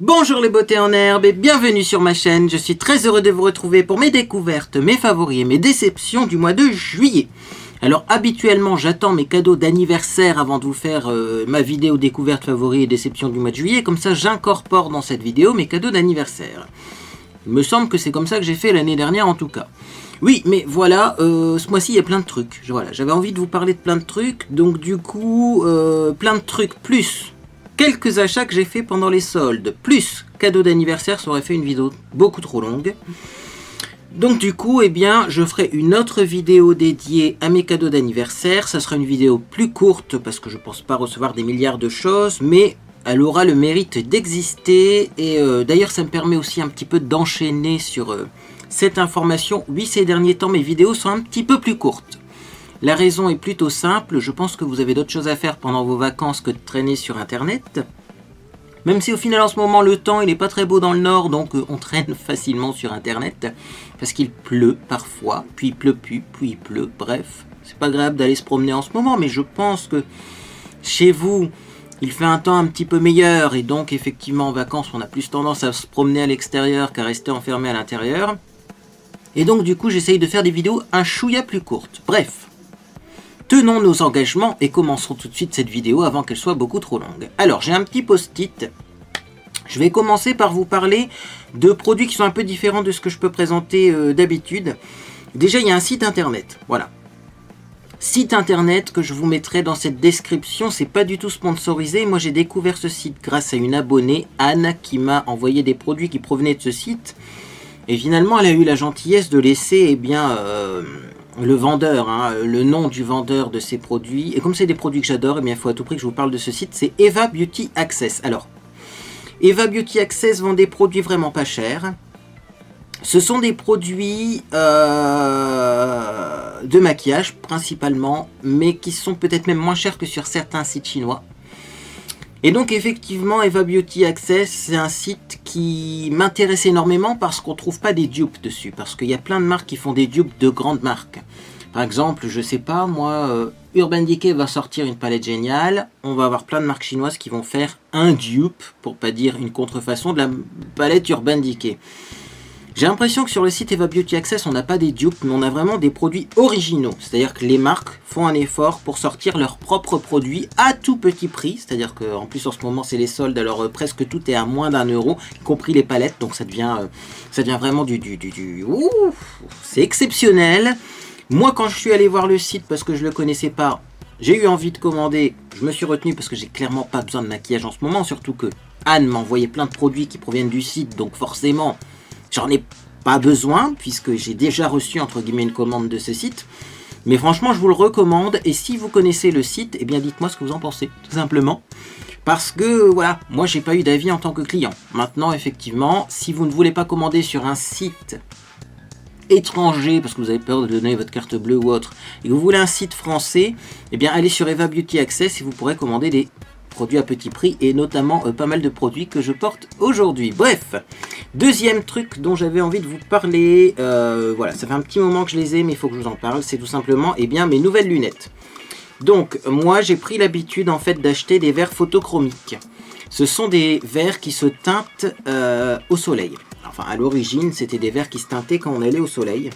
Bonjour les beautés en herbe et bienvenue sur ma chaîne. Je suis très heureux de vous retrouver pour mes découvertes, mes favoris et mes déceptions du mois de juillet. Alors habituellement j'attends mes cadeaux d'anniversaire avant de vous faire ma vidéo découverte favoris et déceptions du mois de juillet. Comme ça j'incorpore dans cette vidéo mes cadeaux d'anniversaire. Il me semble que c'est comme ça que j'ai fait l'année dernière en tout cas. Oui, mais voilà, ce mois-ci il y a plein de trucs. Voilà, j'avais envie de vous parler de plein de trucs. Donc du coup, plein de trucs plus quelques achats que j'ai fait pendant les soldes, plus cadeau d'anniversaire, ça aurait fait une vidéo beaucoup trop longue. Donc du coup, eh bien, je ferai une autre vidéo dédiée à mes cadeaux d'anniversaire. Ça sera une vidéo plus courte parce que je pense pas recevoir des milliards de choses, mais elle aura le mérite d'exister. Et d'ailleurs, ça me permet aussi un petit peu d'enchaîner sur cette information. Oui, ces derniers temps, mes vidéos sont un petit peu plus courtes. La raison est plutôt simple, je pense que vous avez d'autres choses à faire pendant vos vacances que de traîner sur internet. Même si au final en ce moment le temps il n'est pas très beau dans le nord, donc on traîne facilement sur internet. Parce qu'il pleut parfois, puis il pleut plus, puis il pleut, bref. C'est pas agréable d'aller se promener en ce moment, mais je pense que chez vous il fait un temps un petit peu meilleur. Et donc effectivement en vacances on a plus tendance à se promener à l'extérieur qu'à rester enfermé à l'intérieur. Et donc du coup j'essaye de faire des vidéos un chouïa plus courtes, bref. Tenons nos engagements et commençons tout de suite cette vidéo avant qu'elle soit beaucoup trop longue. Alors, j'ai un petit post-it. Je vais commencer par vous parler de produits qui sont un peu différents de ce que je peux présenter d'habitude. Déjà, il y a un site internet. Voilà. Site internet que je vous mettrai dans cette description. C'est pas du tout sponsorisé. Moi, j'ai découvert ce site grâce à une abonnée, Anne, qui m'a envoyé des produits qui provenaient de ce site. Et finalement, elle a eu la gentillesse de laisser, eh bien... le vendeur, le nom du vendeur de ces produits. Et comme c'est des produits que j'adore, eh bien, il faut à tout prix que je vous parle de ce site. C'est Eva Beauty Access. Alors, Eva Beauty Access vend des produits vraiment pas chers. Ce sont des produits de maquillage principalement, mais qui sont peut-être même moins chers que sur certains sites chinois. Et donc effectivement, Eva Beauty Access, c'est un site qui m'intéresse énormément parce qu'on ne trouve pas des dupes dessus. Parce qu'il y a plein de marques qui font des dupes de grandes marques. Par exemple, je sais pas, moi, Urban Decay va sortir une palette géniale. On va avoir plein de marques chinoises qui vont faire un dupe, pour pas dire une contrefaçon, de la palette Urban Decay. J'ai l'impression que sur le site Eva Beauty Access, on n'a pas des dupes, mais on a vraiment des produits originaux. C'est-à-dire que les marques font un effort pour sortir leurs propres produits à tout petit prix. C'est-à-dire qu'en plus, en ce moment, c'est les soldes, alors presque tout est à moins d'1 €, y compris les palettes. Donc ça devient vraiment ouh, c'est exceptionnel. Moi, quand je suis allé voir le site, parce que je ne le connaissais pas, j'ai eu envie de commander. Je me suis retenu parce que j'ai clairement pas besoin de maquillage en ce moment. Surtout que Anne m'a envoyé plein de produits qui proviennent du site. Donc forcément... j'en ai pas besoin, puisque j'ai déjà reçu, entre guillemets, une commande de ce site. Mais franchement, je vous le recommande. Et si vous connaissez le site, eh bien, dites-moi ce que vous en pensez, tout simplement. Parce que, voilà, moi, j'ai pas eu d'avis en tant que client. Maintenant, effectivement, si vous ne voulez pas commander sur un site étranger, parce que vous avez peur de donner votre carte bleue ou autre, et que vous voulez un site français, eh bien, allez sur Eva Beauty Access et vous pourrez commander des produits à petit prix et notamment pas mal de produits que je porte aujourd'hui. Bref, deuxième truc dont j'avais envie de vous parler, voilà, ça fait un petit moment que je les ai, mais il faut que je vous en parle, c'est tout simplement, eh bien, mes nouvelles lunettes. Donc, moi, j'ai pris l'habitude, en fait, d'acheter des verres photochromiques. Ce sont des verres qui se teintent au soleil. Enfin, à l'origine, c'était des verres qui se teintaient quand on allait au soleil.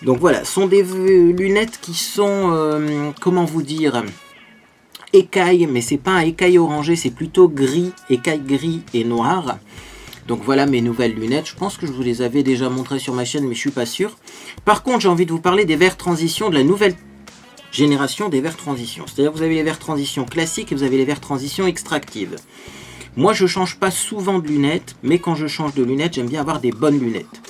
Donc voilà, ce sont des lunettes qui sont, comment vous dire... écaille, mais c'est pas un écaille orangé, c'est plutôt gris, écaille gris et noir. Donc voilà mes nouvelles lunettes. Je pense que je vous les avais déjà montrées sur ma chaîne, mais je suis pas sûr. Par contre, j'ai envie de vous parler des verres transition, de la nouvelle génération des verres transition. C'est-à-dire vous avez les verres transition classiques et vous avez les verres transition extractives. Moi, je change pas souvent de lunettes, mais quand je change de lunettes, j'aime bien avoir des bonnes lunettes.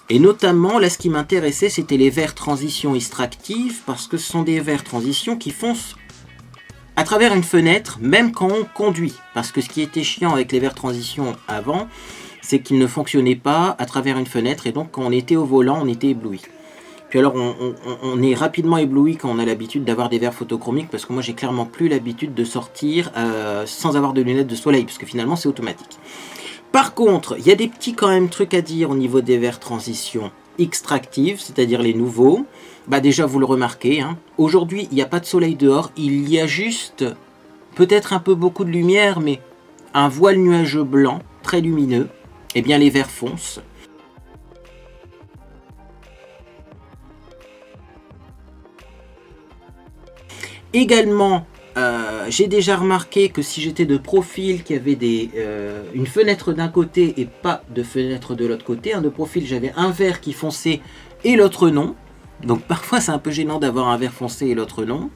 Et notamment, là, ce qui m'intéressait, c'était les verres transition extractives, parce que ce sont des verres transition qui foncent à travers une fenêtre, même quand on conduit. Parce que ce qui était chiant avec les verres transition avant, c'est qu'ils ne fonctionnaient pas à travers une fenêtre. Et donc, quand on était au volant, on était ébloui. Puis alors, on est rapidement ébloui quand on a l'habitude d'avoir des verres photochromiques. Parce que moi, j'ai clairement plus l'habitude de sortir sans avoir de lunettes de soleil. Parce que finalement, c'est automatique. Par contre, il y a des petits quand même trucs à dire au niveau des verres transition extractives, c'est-à-dire les nouveaux. Bah déjà, vous le remarquez, hein. Aujourd'hui, il n'y a pas de soleil dehors. Il y a juste, peut-être un peu beaucoup de lumière, mais un voile nuageux blanc. très lumineux, eh bien les verres foncent. Également, j'ai déjà remarqué que si j'étais de profil, qu'il y avait une fenêtre d'un côté et pas de fenêtre de l'autre côté, de profil j'avais un verre qui fonçait et l'autre non. Donc parfois c'est un peu gênant d'avoir un verre foncé et l'autre non.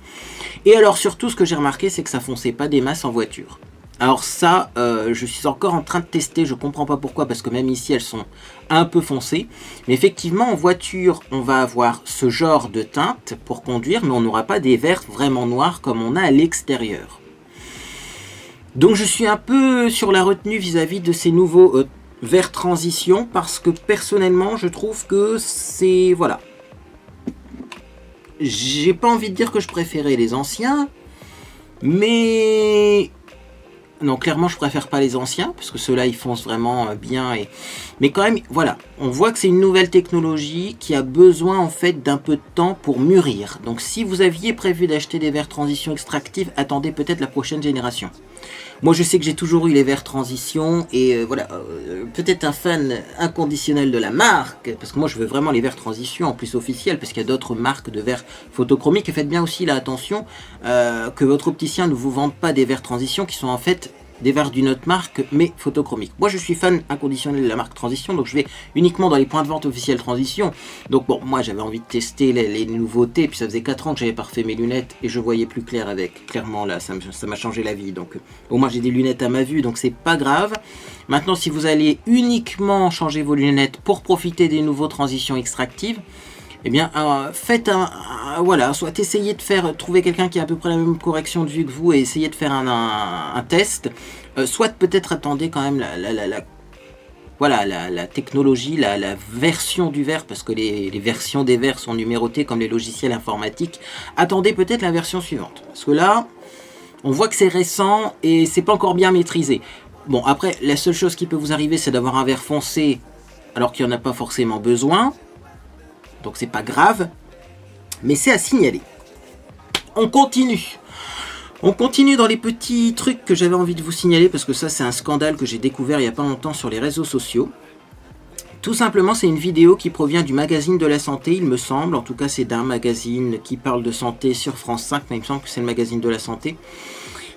Et alors surtout ce que j'ai remarqué, c'est que ça fonçait pas des masses en voiture. Alors ça, je suis encore en train de tester, je comprends pas pourquoi, parce que même ici elles sont un peu foncées. Mais effectivement en voiture, on va avoir ce genre de teinte pour conduire, mais on n'aura pas des verres vraiment noirs comme on a à l'extérieur. Donc je suis un peu sur la retenue vis-à-vis de ces nouveaux verres transition, parce que personnellement je trouve que c'est... voilà. J'ai pas envie de dire que je préférais les anciens, mais... non, clairement, je préfère pas les anciens, parce que ceux-là, ils foncent vraiment bien. Mais quand même, voilà, on voit que c'est une nouvelle technologie qui a besoin, en fait, d'un peu de temps pour mûrir. Donc, si vous aviez prévu d'acheter des verres transition extractifs, attendez peut-être la prochaine génération. Moi, je sais que j'ai toujours eu les verres transition, et voilà, peut-être un fan inconditionnel de la marque, parce que moi, je veux vraiment les verres transition, en plus officiels, parce qu'il y a d'autres marques de verres photochromiques. Et faites bien aussi là, attention, que votre opticien ne vous vende pas des verres transition qui sont en fait des verres d'une autre marque, mais photochromiques. Moi, je suis fan inconditionnel de la marque Transition, donc je vais uniquement dans les points de vente officiels Transition. Donc bon, moi, j'avais envie de tester les nouveautés, puis ça faisait 4 ans que j'avais pas refait mes lunettes, et je voyais plus clair avec. Clairement, là, ça m'a changé la vie. Donc au moins, j'ai des lunettes à ma vue, donc c'est pas grave. Maintenant, si vous allez uniquement changer vos lunettes pour profiter des nouveaux transitions extractives, eh bien, faites voilà, soit essayez de trouver quelqu'un qui a à peu près la même correction de vue que vous et essayez de faire un test, soit peut-être attendez quand même la technologie, la version du verre, parce que les versions des verres sont numérotées comme les logiciels informatiques. Attendez peut-être la version suivante, parce que là, on voit que c'est récent et c'est pas encore bien maîtrisé. Bon, après, la seule chose qui peut vous arriver, c'est d'avoir un verre foncé alors qu'il n'y en a pas forcément besoin. Donc c'est pas grave, mais c'est à signaler. On continue. On continue dans les petits trucs que j'avais envie de vous signaler, parce que ça c'est un scandale que j'ai découvert il n'y a pas longtemps sur les réseaux sociaux. Tout simplement, c'est une vidéo qui provient du magazine de la santé, il me semble. En tout cas, c'est d'un magazine qui parle de santé sur France 5, mais il me semble que c'est le magazine de la santé.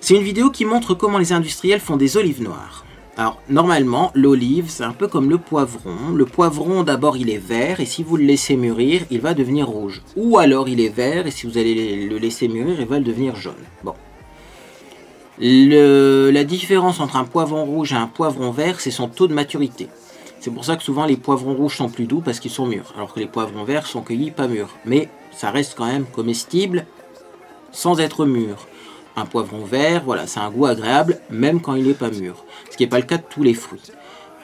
C'est une vidéo qui montre comment les industriels font des olives noires. Alors, normalement, l'olive, c'est un peu comme le poivron. Le poivron, d'abord, il est vert, et si vous le laissez mûrir, il va devenir rouge. Ou alors, il est vert, et si vous allez le laisser mûrir, il va devenir jaune. Bon. La différence entre un poivron rouge et un poivron vert, c'est son taux de maturité. C'est pour ça que souvent, les poivrons rouges sont plus doux, parce qu'ils sont mûrs, alors que les poivrons verts sont cueillis pas mûrs. Mais ça reste quand même comestible, sans être mûr. Un poivron vert, voilà, c'est un goût agréable, même quand il n'est pas mûr. Ce qui n'est pas le cas de tous les fruits,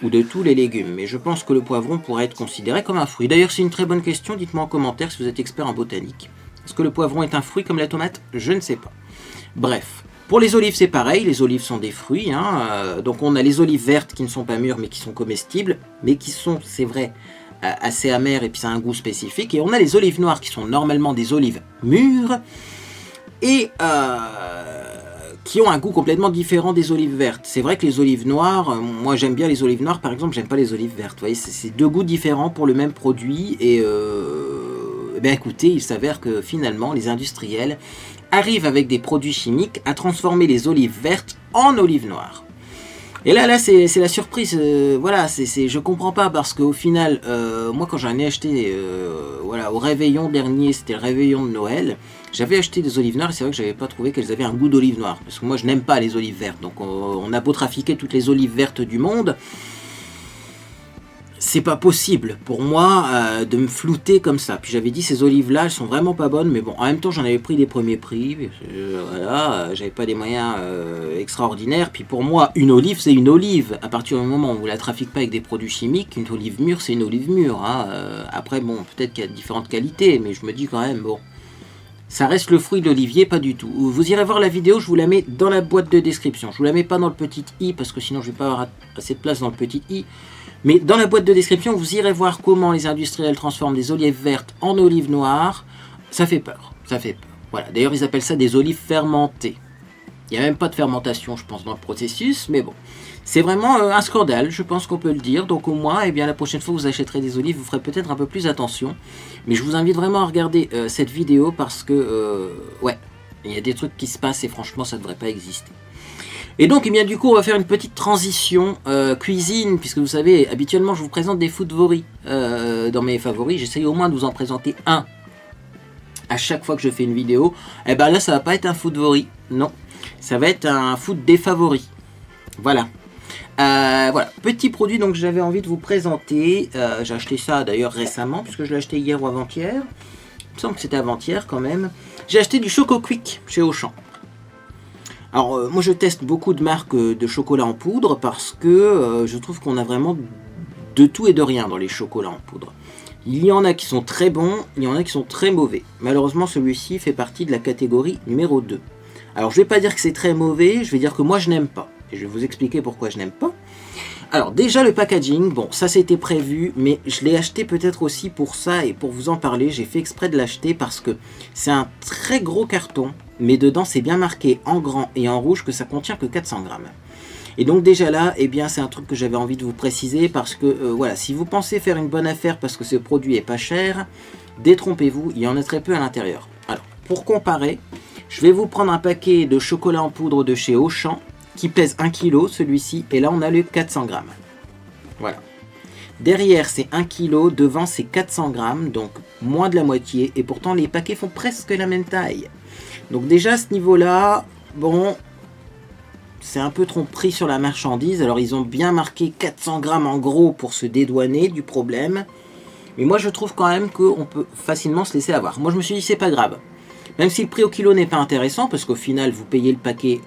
ou de tous les légumes. Mais je pense que le poivron pourrait être considéré comme un fruit. D'ailleurs, c'est une très bonne question, dites-moi en commentaire si vous êtes expert en botanique. Est-ce que le poivron est un fruit comme la tomate? Je ne sais pas. Bref, pour les olives, c'est pareil, les olives sont des fruits. Donc on a les olives vertes qui ne sont pas mûres, mais qui sont comestibles, mais qui sont, c'est vrai, assez amères, et puis ça a un goût spécifique. Et on a les olives noires qui sont normalement des olives mûres, et qui ont un goût complètement différent des olives vertes. C'est vrai que les olives noires, moi j'aime bien les olives noires, par exemple, j'aime pas les olives vertes. Vous voyez, c'est deux goûts différents pour le même produit, et ben écoutez, il s'avère que finalement les industriels arrivent avec des produits chimiques à transformer les olives vertes en olives noires. Et là c'est la surprise, voilà, je comprends pas, parce qu'au final, moi quand j'en ai acheté, voilà, au réveillon dernier, c'était le réveillon de Noël, j'avais acheté des olives noires, et c'est vrai que j'avais pas trouvé qu'elles avaient un goût d'olive noire, parce que moi je n'aime pas les olives vertes, donc on a beau trafiquer toutes les olives vertes du monde, c'est pas possible pour moi de me flouter comme ça. Puis j'avais dit, ces olives là elles sont vraiment pas bonnes, mais bon, en même temps j'en avais pris des premiers prix, voilà, j'avais pas des moyens extraordinaires. Puis pour moi, une olive c'est une olive, à partir du moment où on la trafique pas avec des produits chimiques. Une olive mûre c'est une olive mûre, après bon, peut-être qu'il y a différentes qualités, mais je me dis quand même, bon, ça reste le fruit de l'olivier, pas du tout. Vous irez voir la vidéo, je vous la mets dans la boîte de description. Je vous la mets pas dans le petit i, parce que sinon je vais pas avoir assez de place dans le petit i. Mais dans la boîte de description, vous irez voir comment les industriels transforment des olives vertes en olives noires. Ça fait peur, ça fait peur. Voilà. D'ailleurs, ils appellent ça des olives fermentées. Il n'y a même pas de fermentation, je pense, dans le processus, mais bon. C'est vraiment un scandale, je pense qu'on peut le dire. Donc au moins, eh bien, la prochaine fois que vous achèterez des olives, vous ferez peut-être un peu plus attention. Mais je vous invite vraiment à regarder cette vidéo parce que, ouais, il y a des trucs qui se passent et franchement, ça ne devrait pas exister. Et donc, eh bien, du coup, on va faire une petite transition cuisine, puisque vous savez, habituellement, je vous présente des food favoris dans mes favoris. J'essaye au moins de vous en présenter un à chaque fois que je fais une vidéo. Et ben là, ça va pas être un food favori, non. Ça va être un food des favoris. Voilà. Voilà, petit produit donc j'avais envie de vous présenter. J'ai acheté ça d'ailleurs récemment, puisque je l'ai acheté hier ou avant-hier. Il me semble que c'était avant-hier quand même. J'ai acheté du Choco Quick chez Auchan. Alors moi je teste beaucoup de marques de chocolat en poudre parce que je trouve qu'on a vraiment de tout et de rien dans les chocolats en poudre. Il y en a qui sont très bons, il y en a qui sont très mauvais. Malheureusement celui-ci fait partie de la catégorie numéro 2. Alors je vais pas dire que c'est très mauvais, je vais dire que moi je n'aime pas. Et je vais vous expliquer pourquoi je n'aime pas. Alors déjà le packaging, bon ça c'était prévu, mais je l'ai acheté peut-être aussi pour ça et pour vous en parler. J'ai fait exprès de l'acheter parce que c'est un très gros carton, mais dedans c'est bien marqué en grand et en rouge que ça contient que 400 grammes. Et donc déjà là, eh bien c'est un truc que j'avais envie de vous préciser parce que voilà, si vous pensez faire une bonne affaire parce que ce produit est pas cher, détrompez-vous, il y en a très peu à l'intérieur. Alors pour comparer, je vais vous prendre un paquet de chocolat en poudre de chez Auchan qui pèse 1 kg celui-ci, et là on a le 400 grammes. Voilà. Derrière c'est 1 kg, devant c'est 400 grammes, donc moins de la moitié, et pourtant les paquets font presque la même taille. Donc déjà à ce niveau-là, bon, c'est un peu tromperie sur la marchandise. Alors ils ont bien marqué 400 grammes en gros pour se dédouaner du problème, mais moi je trouve quand même qu'on peut facilement se laisser avoir. Moi je me suis dit c'est pas grave, même si le prix au kilo n'est pas intéressant, parce qu'au final vous payez le paquet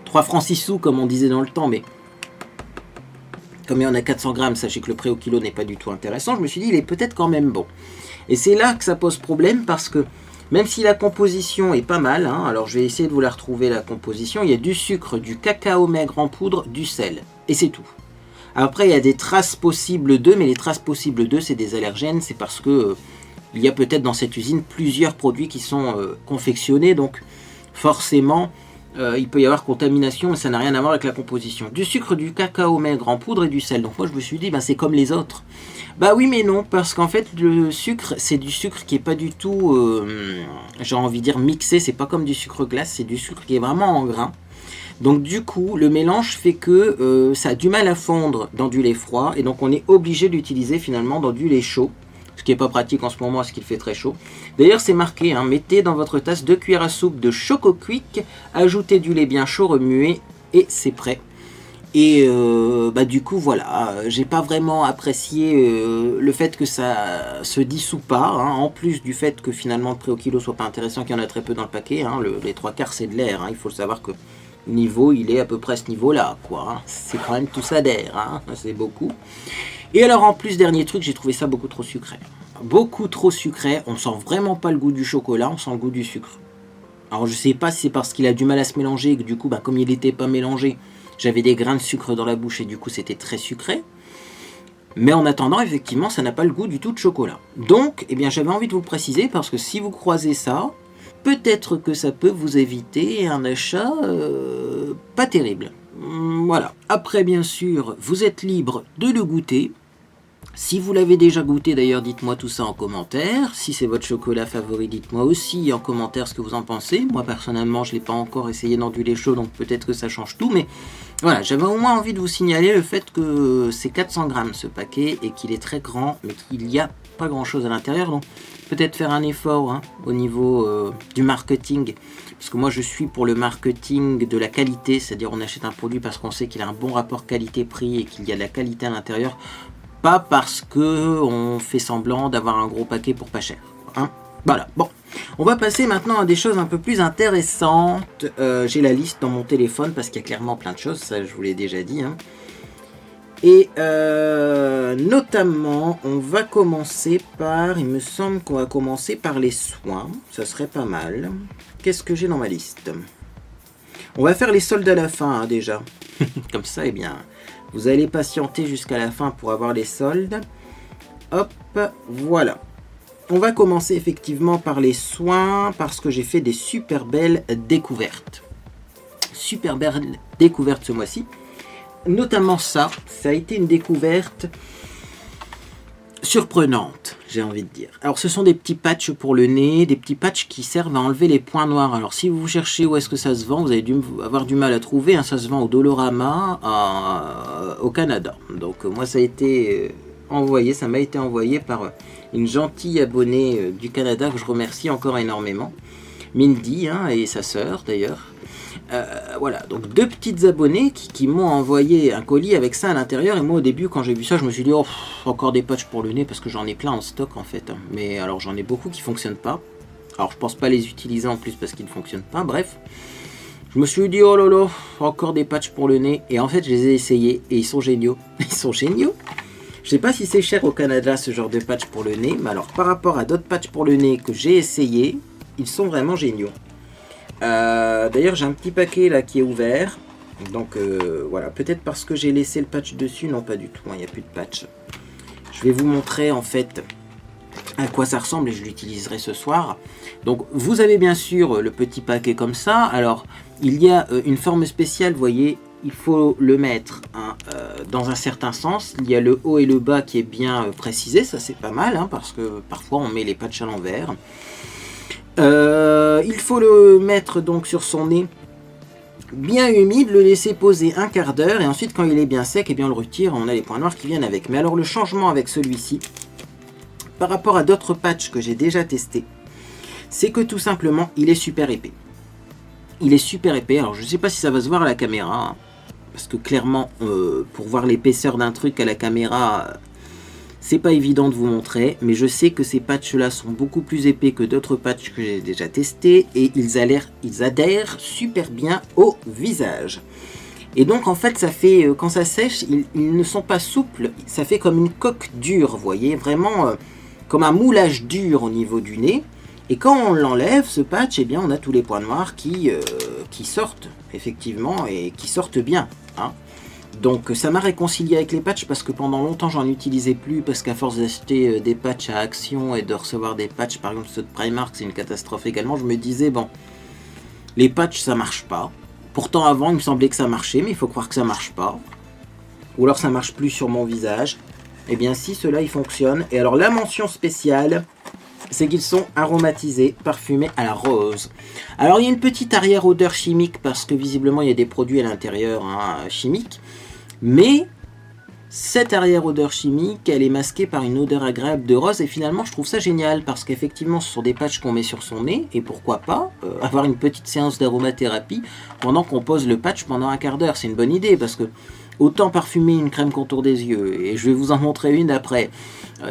3 francs 6 sous comme on disait dans le temps, mais comme il y en a 400 grammes, sachez que le prix au kilo n'est pas du tout intéressant. Je me suis dit il est peut-être quand même bon. Et c'est là que ça pose problème, parce que même si la composition est pas mal, hein, alors je vais essayer de vous la retrouver la composition, il y a du sucre, du cacao maigre en poudre, du sel, et c'est tout. Après il y a des traces possibles d'œufs, mais les traces possibles d'œufs c'est des allergènes, c'est parce que il y a peut-être dans cette usine plusieurs produits qui sont confectionnés, donc forcément il peut y avoir contamination, mais ça n'a rien à voir avec la composition. Du sucre, du cacao maigre en poudre et du sel. Donc moi je me suis dit, ben, c'est comme les autres. Bah oui mais non, parce qu'en fait le sucre, c'est du sucre qui est pas du tout, j'ai envie de dire mixé, c'est pas comme du sucre glace, c'est du sucre qui est vraiment en grains. Donc du coup, le mélange fait que ça a du mal à fondre dans du lait froid, et donc on est obligé d'utiliser finalement dans du lait chaud. Ce qui n'est pas pratique en ce moment parce qu'il fait très chaud. D'ailleurs c'est marqué, hein, mettez dans votre tasse 2 cuillères à soupe de Choco Quick, ajoutez du lait bien chaud, remuez et c'est prêt. Et bah, du coup voilà, j'ai pas vraiment apprécié le fait que ça se dissout pas, hein, en plus du fait que finalement le prix au kilo soit pas intéressant, qu'il y en a très peu dans le paquet, hein, les 3/4 c'est de l'air, hein, il faut le savoir que niveau il est à peu près à ce niveau là quoi, hein, c'est quand même tout ça d'air, hein, c'est beaucoup. Et alors en plus, dernier truc, j'ai trouvé ça beaucoup trop sucré. Beaucoup trop sucré, on sent vraiment pas le goût du chocolat, on sent le goût du sucre. Alors je sais pas si c'est parce qu'il a du mal à se mélanger, et que du coup, bah, comme il n'était pas mélangé, j'avais des grains de sucre dans la bouche et du coup c'était très sucré. Mais en attendant, effectivement, ça n'a pas le goût du tout de chocolat. Donc, eh bien, j'avais envie de vous le préciser parce que si vous croisez ça, peut-être que ça peut vous éviter un achat pas terrible. Voilà. Après, bien sûr, vous êtes libre de le goûter. Si vous l'avez déjà goûté d'ailleurs, dites-moi tout ça en commentaire. Si c'est votre chocolat favori, dites-moi aussi en commentaire ce que vous en pensez. Moi personnellement, je ne l'ai pas encore essayé dans du lait chaud, donc peut-être que ça change tout. Mais voilà, j'avais au moins envie de vous signaler le fait que c'est 400 grammes ce paquet et qu'il est très grand, mais qu'il n'y a pas grand-chose à l'intérieur. Donc peut-être faire un effort, hein, au niveau du marketing. Parce que moi je suis pour le marketing de la qualité, c'est-à-dire on achète un produit parce qu'on sait qu'il a un bon rapport qualité-prix et qu'il y a de la qualité à l'intérieur. Pas parce que on fait semblant d'avoir un gros paquet pour pas cher, hein. Voilà, bon, on va passer maintenant à des choses un peu plus intéressantes. J'ai la liste dans mon téléphone parce qu'il y a clairement plein de choses, ça je vous l'ai déjà dit, hein. Et notamment, on va commencer par, il me semble qu'on va commencer par les soins, ça serait pas mal. Qu'est-ce que j'ai dans ma liste? On va faire les soldes à la fin, hein, déjà. Comme ça, eh bien, vous allez patienter jusqu'à la fin pour avoir les soldes. Hop, voilà. On va commencer effectivement par les soins parce que j'ai fait des super belles découvertes. Super belle découverte ce mois-ci. Notamment ça a été une découverte surprenante, j'ai envie de dire. Alors ce sont des petits patchs pour le nez, des petits patchs qui servent à enlever les points noirs. Alors si vous cherchez où est-ce que ça se vend, vous allez avoir du mal à trouver, hein. Ça se vend au Dolorama au Canada. Donc moi ça a été envoyé, ça m'a été envoyé par une gentille abonnée du Canada que je remercie encore énormément, Mindy, hein, et sa sœur d'ailleurs. Voilà, donc 2 petites abonnées qui m'ont envoyé un colis avec ça à l'intérieur. Et moi au début quand j'ai vu ça, je me suis dit oh, encore des patchs pour le nez, parce que j'en ai plein en stock en fait, hein. Mais alors j'en ai beaucoup qui fonctionnent pas. Alors je pense pas les utiliser en plus parce qu'ils ne fonctionnent pas. Bref, je me suis dit oh là là, encore des patchs pour le nez. Et en fait je les ai essayés et ils sont géniaux. Ils sont géniaux. Je sais pas si c'est cher au Canada ce genre de patch pour le nez, mais alors par rapport à d'autres patchs pour le nez que j'ai essayé, ils sont vraiment géniaux. D'ailleurs j'ai un petit paquet là qui est ouvert, donc voilà, peut-être parce que j'ai laissé le patch dessus, non pas du tout, il n'y a plus de patch. Je vais vous montrer en fait à quoi ça ressemble et je l'utiliserai ce soir. Donc vous avez bien sûr le petit paquet comme ça. Alors il y a une forme spéciale, vous voyez, il faut le mettre hein, dans un certain sens. Il y a le haut et le bas qui est bien précisé, ça c'est pas mal hein, parce que parfois on met les patchs à l'envers. Il faut le mettre donc sur son nez bien humide, le laisser poser un quart d'heure et ensuite quand il est bien sec, et bien on le retire, on a les points noirs qui viennent avec. Mais alors le changement avec celui-ci par rapport à d'autres patchs que j'ai déjà testés, c'est que tout simplement il est super épais. Il est super épais, alors je ne sais pas si ça va se voir à la caméra, hein, parce que clairement pour voir l'épaisseur d'un truc à la caméra, c'est pas évident de vous montrer, mais je sais que ces patchs-là sont beaucoup plus épais que d'autres patchs que j'ai déjà testés et ils adhèrent super bien au visage. Et donc en fait ça fait, quand ça sèche, ils ne sont pas souples, ça fait comme une coque dure, vous voyez, vraiment comme un moulage dur au niveau du nez. Et quand on l'enlève, ce patch, eh bien on a tous les points noirs qui sortent, effectivement, et qui sortent bien, hein. Donc ça m'a réconcilié avec les patchs parce que pendant longtemps j'en utilisais plus parce qu'à force d'acheter des patchs à Action et de recevoir des patchs, par exemple ceux de Primark, c'est une catastrophe également, je me disais bon, les patchs ça marche pas. Pourtant avant il me semblait que ça marchait, mais il faut croire que ça marche pas. Ou alors ça marche plus sur mon visage. Et bien si, ceux-là ils fonctionnent. Et alors la mention spéciale, c'est qu'ils sont aromatisés, parfumés à la rose. Alors il y a une petite arrière odeur chimique parce que visiblement il y a des produits à l'intérieur hein, chimiques. Mais cette arrière odeur chimique, elle est masquée par une odeur agréable de rose. Et finalement je trouve ça génial parce qu'effectivement ce sont des patchs qu'on met sur son nez. Et pourquoi pas avoir une petite séance d'aromathérapie pendant qu'on pose le patch pendant un quart d'heure. C'est une bonne idée parce que autant parfumer une crème contour des yeux, et je vais vous en montrer une après,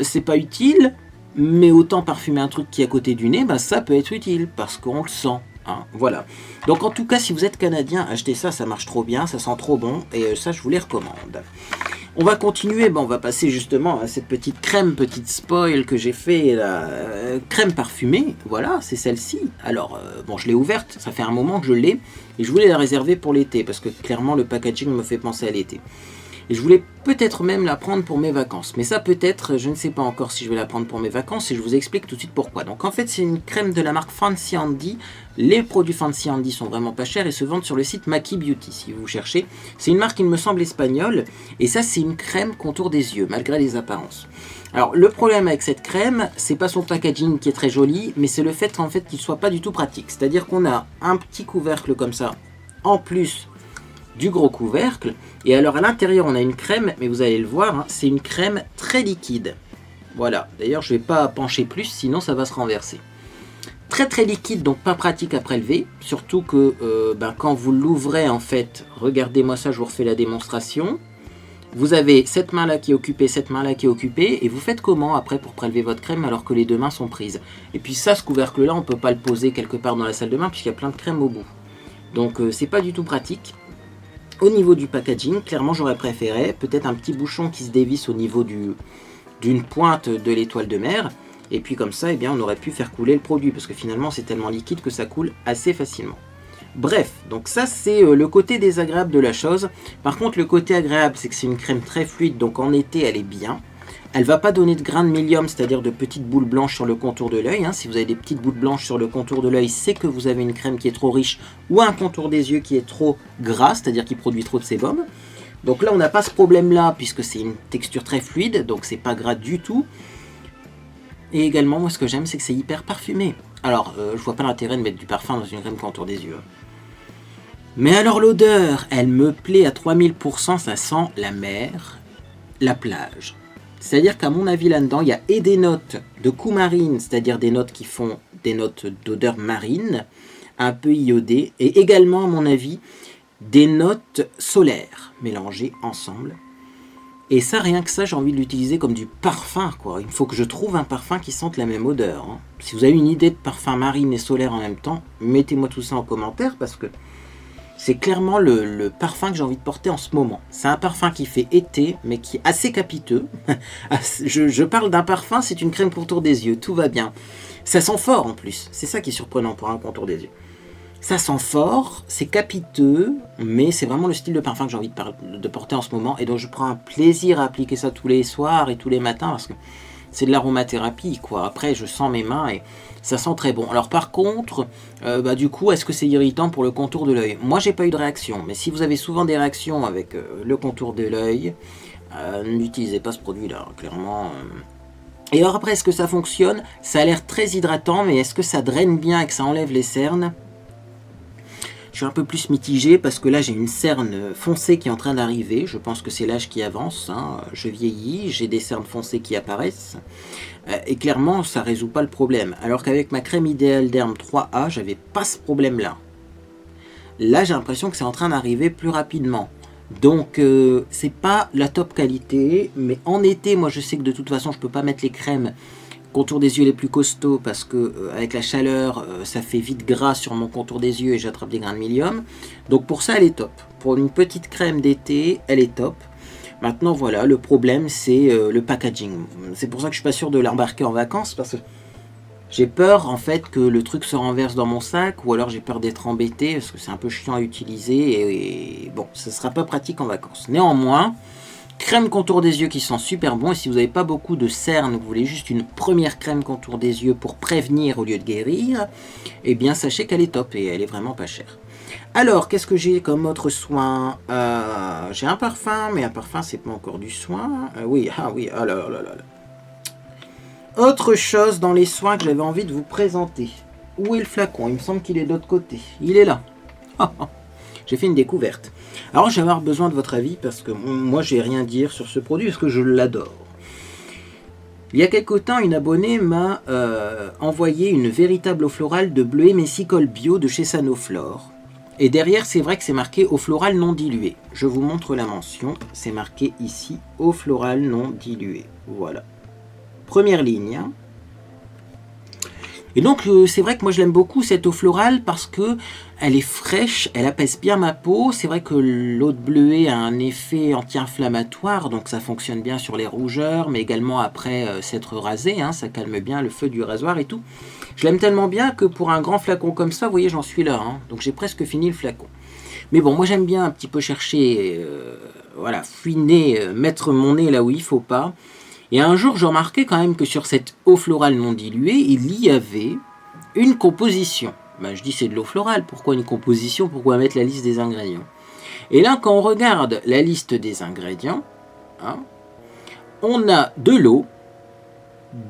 c'est pas utile. Mais autant parfumer un truc qui est à côté du nez, bah ça peut être utile parce qu'on le sent. Hein, voilà. Donc en tout cas, si vous êtes canadien, achetez ça, ça marche trop bien, ça sent trop bon et ça je vous les recommande. On va continuer, on va passer justement à cette petite crème, petite spoil que j'ai fait, la crème parfumée. Voilà, c'est celle-ci. Alors bon, je l'ai ouverte, ça fait un moment que je l'ai et je voulais la réserver pour l'été parce que clairement le packaging me fait penser à l'été. Et je voulais peut-être même la prendre pour mes vacances. Mais ça peut-être, je ne sais pas encore si je vais la prendre pour mes vacances. Et je vous explique tout de suite pourquoi. Donc en fait c'est une crème de la marque Fancy Andy. Les produits Fancy Andy sont vraiment pas chers et se vendent sur le site Maki Beauty si vous cherchez. C'est une marque qui me semble espagnole. Et ça c'est une crème contour des yeux malgré les apparences. Alors le problème avec cette crème, c'est pas son packaging qui est très joli. Mais c'est le fait qu'en fait qu'il soit pas du tout pratique. C'est-à-dire qu'on a un petit couvercle comme ça en plus du gros couvercle, et alors à l'intérieur on a une crème, mais vous allez le voir, hein, c'est une crème très liquide. Voilà, d'ailleurs je vais pas pencher plus, sinon ça va se renverser. Très très liquide, donc pas pratique à prélever, surtout que quand vous l'ouvrez en fait, regardez-moi ça, je vous refais la démonstration. Vous avez cette main là qui est occupée, cette main là qui est occupée, et vous faites comment après pour prélever votre crème alors que les deux mains sont prises? Et puis ça, ce couvercle là, on peut pas le poser quelque part dans la salle de bain puisqu'il y a plein de crème au bout. Donc c'est pas du tout pratique. Au niveau du packaging, clairement j'aurais préféré peut-être un petit bouchon qui se dévisse au niveau d'une pointe de l'étoile de mer. Et puis comme ça, eh bien, on aurait pu faire couler le produit parce que finalement c'est tellement liquide que ça coule assez facilement. Bref, donc ça c'est le côté désagréable de la chose. Par contre le côté agréable c'est que c'est une crème très fluide, donc en été elle est bien. Elle va pas donner de grains de médium, c'est-à-dire de petites boules blanches sur le contour de l'œil. Si vous avez des petites boules blanches sur le contour de l'œil, c'est que vous avez une crème qui est trop riche ou un contour des yeux qui est trop gras, c'est-à-dire qui produit trop de sébum. Donc là, on n'a pas ce problème-là puisque c'est une texture très fluide, donc c'est pas gras du tout. Et également, moi, ce que j'aime, c'est que c'est hyper parfumé. Alors, je vois pas l'intérêt de mettre du parfum dans une crème contour des yeux. Mais alors l'odeur, elle me plaît à 3000%, ça sent la mer, la plage. C'est-à-dire qu'à mon avis là-dedans, il y a et des notes de coumarine, c'est-à-dire des notes qui font des notes d'odeur marine, un peu iodées, et également à mon avis, des notes solaires mélangées ensemble. Et ça, rien que ça, j'ai envie de l'utiliser comme du parfum, quoi. Il faut que je trouve un parfum qui sente la même odeur. Si vous avez une idée de parfum marine et solaire en même temps, mettez-moi tout ça en commentaire parce que c'est clairement le parfum que j'ai envie de porter en ce moment. C'est un parfum qui fait été, mais qui est assez capiteux. je parle d'un parfum, c'est une crème contour des yeux, tout va bien. Ça sent fort en plus, c'est ça qui est surprenant pour un contour des yeux. Ça sent fort, c'est capiteux, mais c'est vraiment le style de parfum que j'ai envie de porter en ce moment. Et donc je prends un plaisir à appliquer ça tous les soirs et tous les matins parce que c'est de l'aromathérapie, quoi. Après, je sens mes mains et ça sent très bon. Alors par contre, du coup, est-ce que c'est irritant pour le contour de l'œil? Moi, j'ai pas eu de réaction, mais si vous avez souvent des réactions avec le contour de l'œil, n'utilisez pas ce produit-là, clairement. Et alors après, est-ce que ça fonctionne? Ça a l'air très hydratant, mais est-ce que ça draine bien et que ça enlève les cernes? Je suis un peu plus mitigé parce que là j'ai une cerne foncée qui est en train d'arriver. Je pense que c'est l'âge qui avance. Je vieillis, j'ai des cernes foncées qui apparaissent. Et clairement ça ne résout pas le problème. Alors qu'avec ma crème Ideal Derm 3A, j'avais pas ce problème-là. Là j'ai l'impression que c'est en train d'arriver plus rapidement. Donc c'est pas la top qualité. Mais en été, moi je sais que de toute façon je peux pas mettre les crèmes contour des yeux les plus costauds parce que avec la chaleur ça fait vite gras sur mon contour des yeux et j'attrape des grains de médium. Donc pour ça elle est top. Pour une petite crème d'été elle est top. Maintenant voilà, le problème c'est le packaging. C'est pour ça que je suis pas sûr de l'embarquer en vacances parce que j'ai peur en fait que le truc se renverse dans mon sac ou alors j'ai peur d'être embêté parce que c'est un peu chiant à utiliser et bon ça sera pas pratique en vacances. Néanmoins, crème contour des yeux qui sent super bon. Et si vous n'avez pas beaucoup de cernes, vous voulez juste une première crème contour des yeux pour prévenir au lieu de guérir, eh bien sachez qu'elle est top et elle est vraiment pas chère. Alors, qu'est-ce que j'ai comme autre soin? J'ai un parfum, mais un parfum c'est pas encore du soin. Oui, ah là là là là. Autre chose dans les soins que j'avais envie de vous présenter. Où est le flacon? Il me semble qu'il est de l'autre côté. Il est là. J'ai fait une découverte. Alors je vais avoir besoin de votre avis parce que moi j'ai rien à dire sur ce produit parce que je l'adore. Il y a quelque temps, une abonnée m'a envoyé une véritable eau florale de bleuet messicole bio de chez Sanoflore. Et derrière, c'est vrai que c'est marqué eau florale non diluée. Je vous montre la mention. C'est marqué ici eau florale non diluée. Voilà. Première ligne. Et donc c'est vrai que moi je l'aime beaucoup cette eau florale parce que elle est fraîche, elle apaise bien ma peau. C'est vrai que l'eau de bleuet a un effet anti-inflammatoire, donc ça fonctionne bien sur les rougeurs, mais également après s'être rasé, ça calme bien le feu du rasoir et tout. Je l'aime tellement bien que pour un grand flacon comme ça, vous voyez, j'en suis là, donc j'ai presque fini le flacon. Mais bon, moi j'aime bien un petit peu chercher, fouiner, mettre mon nez là où il faut pas. Et un jour, j'ai remarqué quand même que sur cette eau florale non diluée, il y avait une composition. Je dis c'est de l'eau florale, pourquoi une composition? Pourquoi mettre la liste des ingrédients? Et là, quand on regarde la liste des ingrédients, on a de l'eau,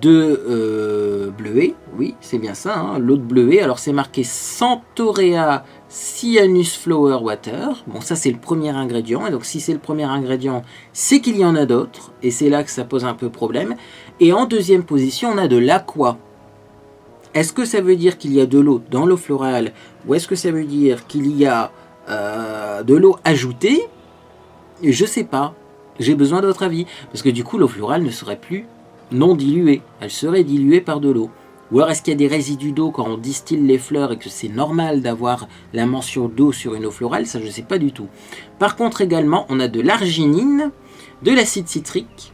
de bleuet, oui, c'est bien ça, l'eau de bleuet. Alors c'est marqué Centaurea Cyanus Flower Water. Bon, ça c'est le premier ingrédient, et donc si c'est le premier ingrédient, c'est qu'il y en a d'autres, et c'est là que ça pose un peu problème. Et en deuxième position, on a de l'aqua. Est-ce que ça veut dire qu'il y a de l'eau dans l'eau florale, ou est-ce que ça veut dire qu'il y a de l'eau ajoutée? Je sais pas, j'ai besoin de votre avis, parce que du coup l'eau florale ne serait plus non diluée, elle serait diluée par de l'eau. Ou alors est-ce qu'il y a des résidus d'eau quand on distille les fleurs et que c'est normal d'avoir la mention d'eau sur une eau florale? Ça je ne sais pas du tout. Par contre également on a de l'arginine, de l'acide citrique,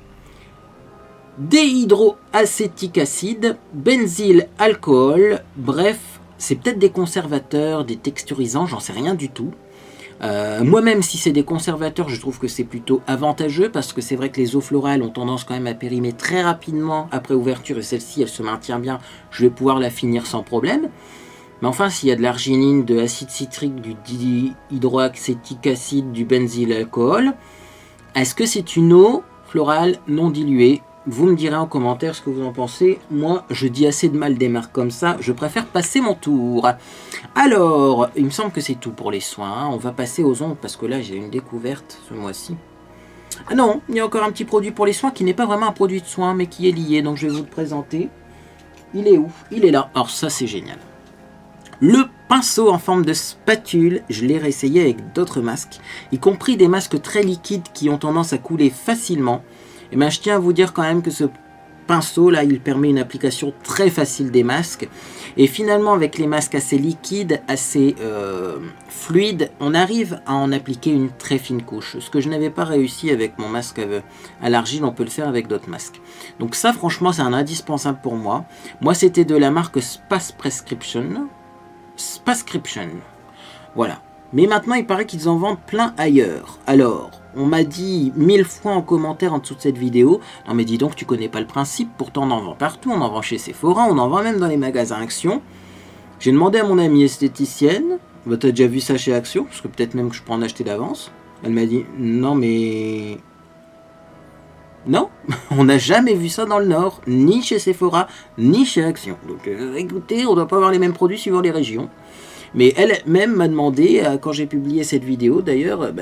déhydroacétique acide, benzyle alcool, bref, c'est peut-être des conservateurs, des texturisants, j'en sais rien du tout. Moi-même, si c'est des conservateurs, je trouve que c'est plutôt avantageux parce que c'est vrai que les eaux florales ont tendance quand même à périmer très rapidement après ouverture et celle-ci, elle se maintient bien. Je vais pouvoir la finir sans problème. Mais enfin, s'il y a de l'arginine, de l'acide citrique, du dihydroacétique acide, du benzylalcool, est-ce que c'est une eau florale non diluée? Vous me direz en commentaire ce que vous en pensez. Moi, je dis assez de mal des marques comme ça. Je préfère passer mon tour. Alors, il me semble que c'est tout pour les soins. On va passer aux ongles parce que là, j'ai une découverte ce mois-ci. Ah non, il y a encore un petit produit pour les soins qui n'est pas vraiment un produit de soins, mais qui est lié. Donc, je vais vous le présenter. Il est où? Il est là. Alors ça, c'est génial. Le pinceau en forme de spatule, je l'ai réessayé avec d'autres masques, y compris des masques très liquides qui ont tendance à couler facilement. Et bien, je tiens à vous dire quand même que ce pinceau là, il permet une application très facile des masques. Et finalement, avec les masques assez liquides, assez fluides, on arrive à en appliquer une très fine couche. Ce que je n'avais pas réussi avec mon masque à l'argile, on peut le faire avec d'autres masques. Donc ça, franchement, c'est un indispensable pour moi. Moi, c'était de la marque Spascription. Voilà. Mais maintenant, il paraît qu'ils en vendent plein ailleurs. Alors, on m'a dit 1000 fois en commentaire en dessous de cette vidéo, non mais dis donc, tu connais pas le principe, pourtant on en vend partout, on en vend chez Sephora, on en vend même dans les magasins Action. J'ai demandé à mon amie esthéticienne, bah, t'as déjà vu ça chez Action, parce que peut-être même que je peux en acheter d'avance. Elle m'a dit, non mais... Non, on n'a jamais vu ça dans le Nord, ni chez Sephora, ni chez Action. Donc écoutez, on ne doit pas avoir les mêmes produits suivant les régions. Mais elle-même m'a demandé, quand j'ai publié cette vidéo, d'ailleurs, bah,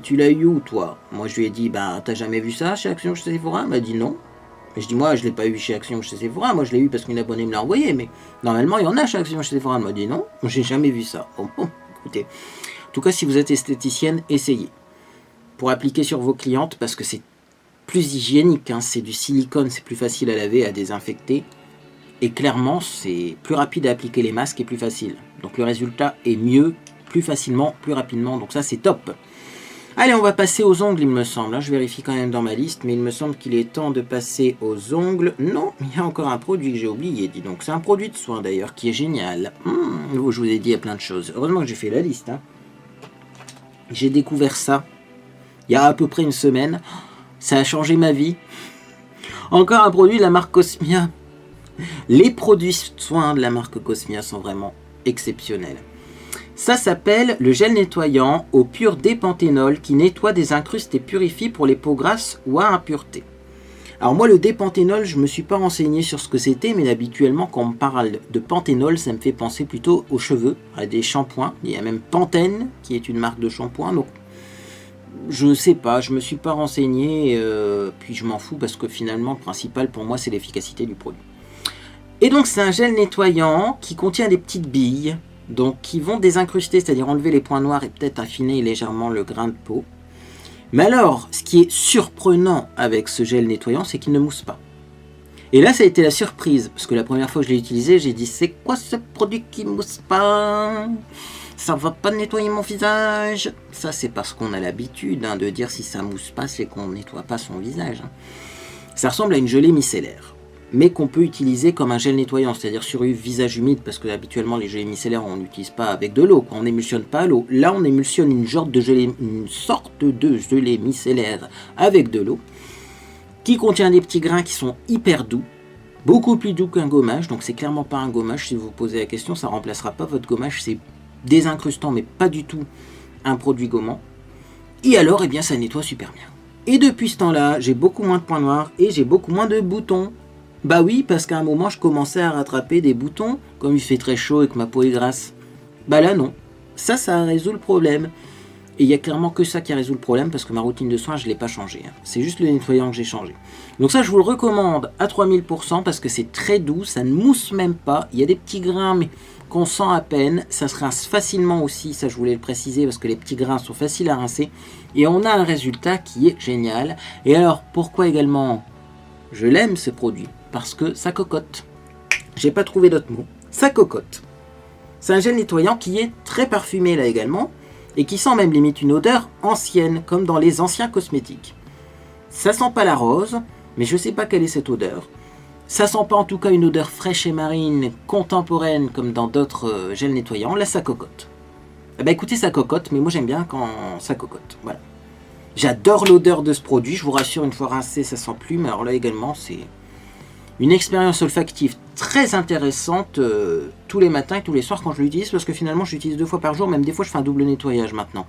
tu l'as eu où toi? Moi je lui ai dit, bah, t'as jamais vu ça chez Action, chez Sephora? Elle m'a dit non. Mais je dis, moi je l'ai pas eu chez Action, chez Sephora, moi je l'ai eu parce qu'une abonnée me l'a envoyé, mais normalement il y en a chez Action, chez Sephora. Elle m'a dit non, j'ai jamais vu ça. Bon, écoutez, en tout cas si vous êtes esthéticienne, essayez. Pour appliquer sur vos clientes, parce que c'est plus hygiénique, hein, c'est du silicone, c'est plus facile à laver, à désinfecter. Et clairement, c'est plus rapide à appliquer les masques et plus facile. Donc le résultat est mieux, plus facilement, plus rapidement. Donc ça, c'est top. Allez, on va passer aux ongles, il me semble. Je vérifie quand même dans ma liste, mais il me semble qu'il est temps de passer aux ongles. Non, il y a encore un produit que j'ai oublié, dis donc. C'est un produit de soin d'ailleurs, qui est génial. Je vous ai dit, il y a plein de choses. Heureusement que j'ai fait la liste. Hein. J'ai découvert ça il y a à peu près une semaine. Ça a changé ma vie. Encore un produit de la marque Cosmia. Les produits soins de la marque Cosmia sont vraiment exceptionnels. Ça s'appelle le gel nettoyant au pur dépanthénol qui nettoie, désincruste et purifie pour les peaux grasses ou à impureté. Alors moi le dépanthénol, je ne me suis pas renseigné sur ce que c'était, mais habituellement quand on me parle de panthénol, ça me fait penser plutôt aux cheveux, à des shampoings. Il y a même Pantene qui est une marque de shampoing, donc je sais pas, je me suis pas renseigné, puis je m'en fous parce que finalement le principal pour moi c'est l'efficacité du produit. Et donc c'est un gel nettoyant qui contient des petites billes, donc qui vont désincruster, c'est-à-dire enlever les points noirs et peut-être affiner légèrement le grain de peau. Mais alors, ce qui est surprenant avec ce gel nettoyant, c'est qu'il ne mousse pas. Et là, ça a été la surprise, parce que la première fois que je l'ai utilisé, j'ai dit, c'est quoi ce produit qui mousse pas? Ça va pas nettoyer mon visage. Ça, c'est parce qu'on a l'habitude de dire si ça mousse pas, c'est qu'on nettoie pas son visage. Ça ressemble à une gelée micellaire, mais qu'on peut utiliser comme un gel nettoyant, c'est-à-dire sur un visage humide, parce que habituellement les gelées micellaires on n'utilise pas avec de l'eau, on n'émulsionne pas l'eau. Là on émulsionne une sorte de gelée micellaire avec de l'eau, qui contient des petits grains qui sont hyper doux, beaucoup plus doux qu'un gommage, donc c'est clairement pas un gommage, si vous vous posez la question, ça remplacera pas votre gommage, c'est désincrustant mais pas du tout un produit gommant. Et alors, eh bien ça nettoie super bien. Et depuis ce temps-là, j'ai beaucoup moins de points noirs et j'ai beaucoup moins de boutons. Bah oui, parce qu'à un moment, je commençais à rattraper des boutons, comme il fait très chaud et que ma peau est grasse. Bah là, non. Ça résout le problème. Et il n'y a clairement que ça qui résout le problème, parce que ma routine de soins, je ne l'ai pas changée. C'est juste le nettoyant que j'ai changé. Donc ça, je vous le recommande à 3000%, parce que c'est très doux, ça ne mousse même pas. Il y a des petits grains, mais qu'on sent à peine. Ça se rince facilement aussi, ça je voulais le préciser, parce que les petits grains sont faciles à rincer. Et on a un résultat qui est génial. Et alors, pourquoi également je l'aime ce produit? Parce que ça cocotte. J'ai pas trouvé d'autre mot. Ça cocotte. C'est un gel nettoyant qui est très parfumé là également, et qui sent même limite une odeur ancienne, comme dans les anciens cosmétiques. Ça sent pas la rose, mais je sais pas quelle est cette odeur. Ça sent pas en tout cas une odeur fraîche et marine, contemporaine, comme dans d'autres gels nettoyants. Là ça cocotte. Eh ben écoutez, ça cocotte, mais moi j'aime bien quand ça cocotte. Voilà. J'adore l'odeur de ce produit, je vous rassure, une fois rincé, ça sent plus, mais alors là également, c'est une expérience olfactive très intéressante tous les matins et tous les soirs quand je l'utilise, parce que finalement je l'utilise 2 fois par jour, même des fois je fais un double nettoyage maintenant.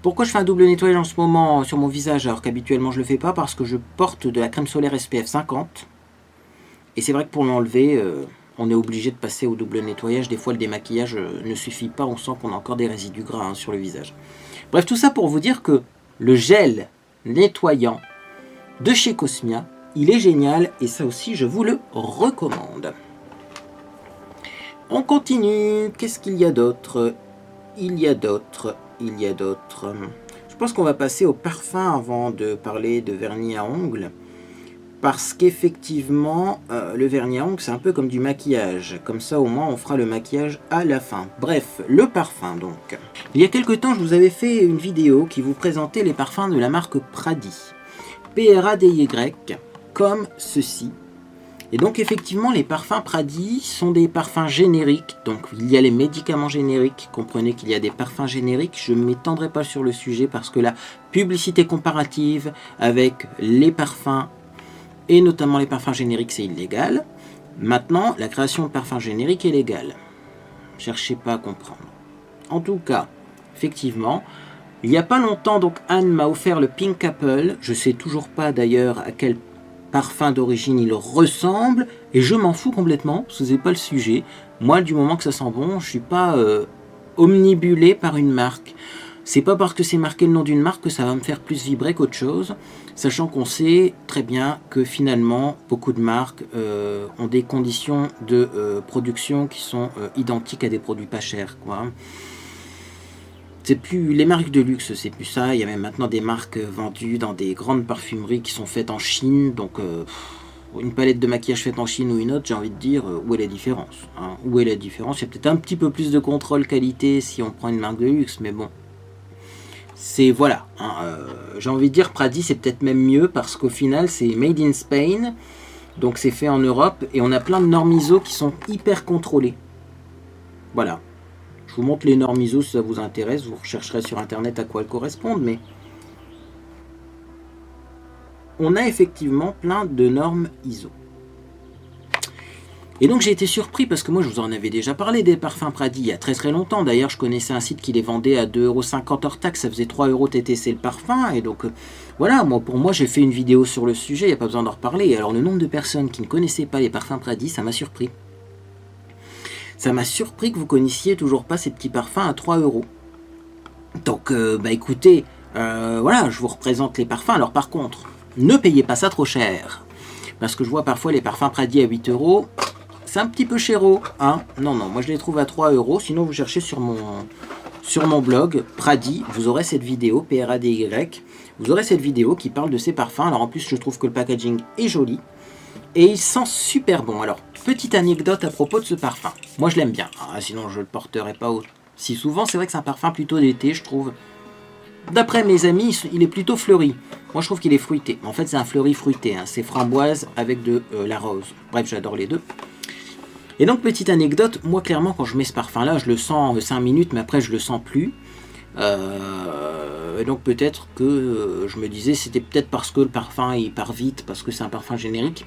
Pourquoi je fais un double nettoyage en ce moment sur mon visage alors qu'habituellement je le fais pas? Parce que je porte de la crème solaire SPF 50, et c'est vrai que pour l'enlever, on est obligé de passer au double nettoyage. Des fois le démaquillage ne suffit pas, on sent qu'on a encore des résidus gras sur le visage. Bref, tout ça pour vous dire que le gel nettoyant de chez Cosmia, il est génial et ça aussi je vous le recommande. On continue. Qu'est-ce qu'il y a d'autre? Il y a d'autres. Je pense qu'on va passer au parfum avant de parler de vernis à ongles. Parce qu'effectivement, le vernis à ongles, c'est un peu comme du maquillage. Comme ça, au moins, on fera le maquillage à la fin. Bref, le parfum, donc. Il y a quelques temps, je vous avais fait une vidéo qui vous présentait les parfums de la marque Prady. Prady, comme ceci. Et donc, effectivement, les parfums Prady sont des parfums génériques. Donc, il y a les médicaments génériques. Comprenez qu'il y a des parfums génériques. Je ne m'étendrai pas sur le sujet parce que la publicité comparative avec les parfums et notamment les parfums génériques, c'est illégal. Maintenant, la création de parfums génériques est légale. Cherchez pas à comprendre. En tout cas, effectivement, il n'y a pas longtemps, donc Anne m'a offert le Pink Apple. Je sais toujours pas d'ailleurs à quel parfum d'origine il ressemble, et je m'en fous complètement, parce que c'est pas le sujet. Moi, du moment que ça sent bon, je suis pas omnibulé par une marque. C'est pas parce que c'est marqué le nom d'une marque que ça va me faire plus vibrer qu'autre chose, sachant qu'on sait très bien que finalement, beaucoup de marques ont des conditions de production qui sont identiques à des produits pas chers, quoi. C'est plus les marques de luxe, c'est plus ça. Il y a même maintenant des marques vendues dans des grandes parfumeries qui sont faites en Chine, donc une palette de maquillage faite en Chine ou une autre, j'ai envie de dire, où est la différence, hein? Où est la différence? Il y a peut-être un petit peu plus de contrôle qualité si on prend une marque de luxe, mais bon. C'est voilà, hein, j'ai envie de dire Prady c'est peut-être même mieux parce qu'au final c'est made in Spain, donc c'est fait en Europe et on a plein de normes ISO qui sont hyper contrôlées. Voilà, je vous montre les normes ISO si ça vous intéresse, vous rechercherez sur internet à quoi elles correspondent, mais on a effectivement plein de normes ISO. Et donc j'ai été surpris parce que moi je vous en avais déjà parlé des parfums Prady il y a très très longtemps. D'ailleurs je connaissais un site qui les vendait à 2,50 € hors taxe, ça faisait 3 € TTC le parfum. Et donc voilà, pour moi j'ai fait une vidéo sur le sujet, il n'y a pas besoin d'en reparler. Et alors le nombre de personnes qui ne connaissaient pas les parfums Prady, ça m'a surpris. Ça m'a surpris que vous connaissiez toujours pas ces petits parfums à 3 €. Donc bah écoutez, voilà, je vous représente les parfums. Alors par contre, ne payez pas ça trop cher. Parce que je vois parfois les parfums Prady à 8 €. C'est un petit peu chéro, hein. Non, moi je les trouve à 3 €. Sinon vous cherchez sur mon blog Prady, vous aurez cette vidéo, Prady, vous aurez cette vidéo qui parle de ces parfums. Alors en plus je trouve que le packaging est joli et il sent super bon. Alors petite anecdote à propos de ce parfum, moi je l'aime bien, hein, sinon je le porterai pas si souvent. C'est vrai que c'est un parfum plutôt d'été, je trouve. D'après mes amis, il est plutôt fleuri. Moi je trouve qu'il est fruité. En fait c'est un fleuri fruité, hein. C'est framboise avec de la rose. Bref, j'adore les deux. Et donc, petite anecdote, moi clairement quand je mets ce parfum là, je le sens 5 minutes, mais après je le sens plus. Et donc peut-être que je me disais c'était peut-être parce que le parfum il part vite, parce que c'est un parfum générique.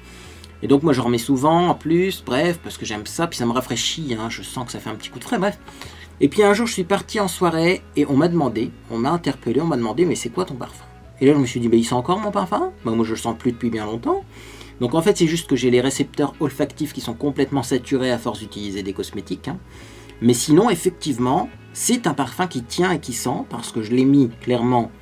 Et donc moi je remets souvent en plus, bref, parce que j'aime ça, puis ça me rafraîchit, hein, je sens que ça fait un petit coup de frais, bref. Et puis un jour je suis parti en soirée et on m'a interpellé, on m'a demandé mais c'est quoi ton parfum? Et là je me suis dit, il sent encore mon parfum? Moi je le sens plus depuis bien longtemps. Donc en fait c'est juste que j'ai les récepteurs olfactifs qui sont complètement saturés à force d'utiliser des cosmétiques, hein. Mais sinon effectivement c'est un parfum qui tient et qui sent, parce que je l'ai mis clairement,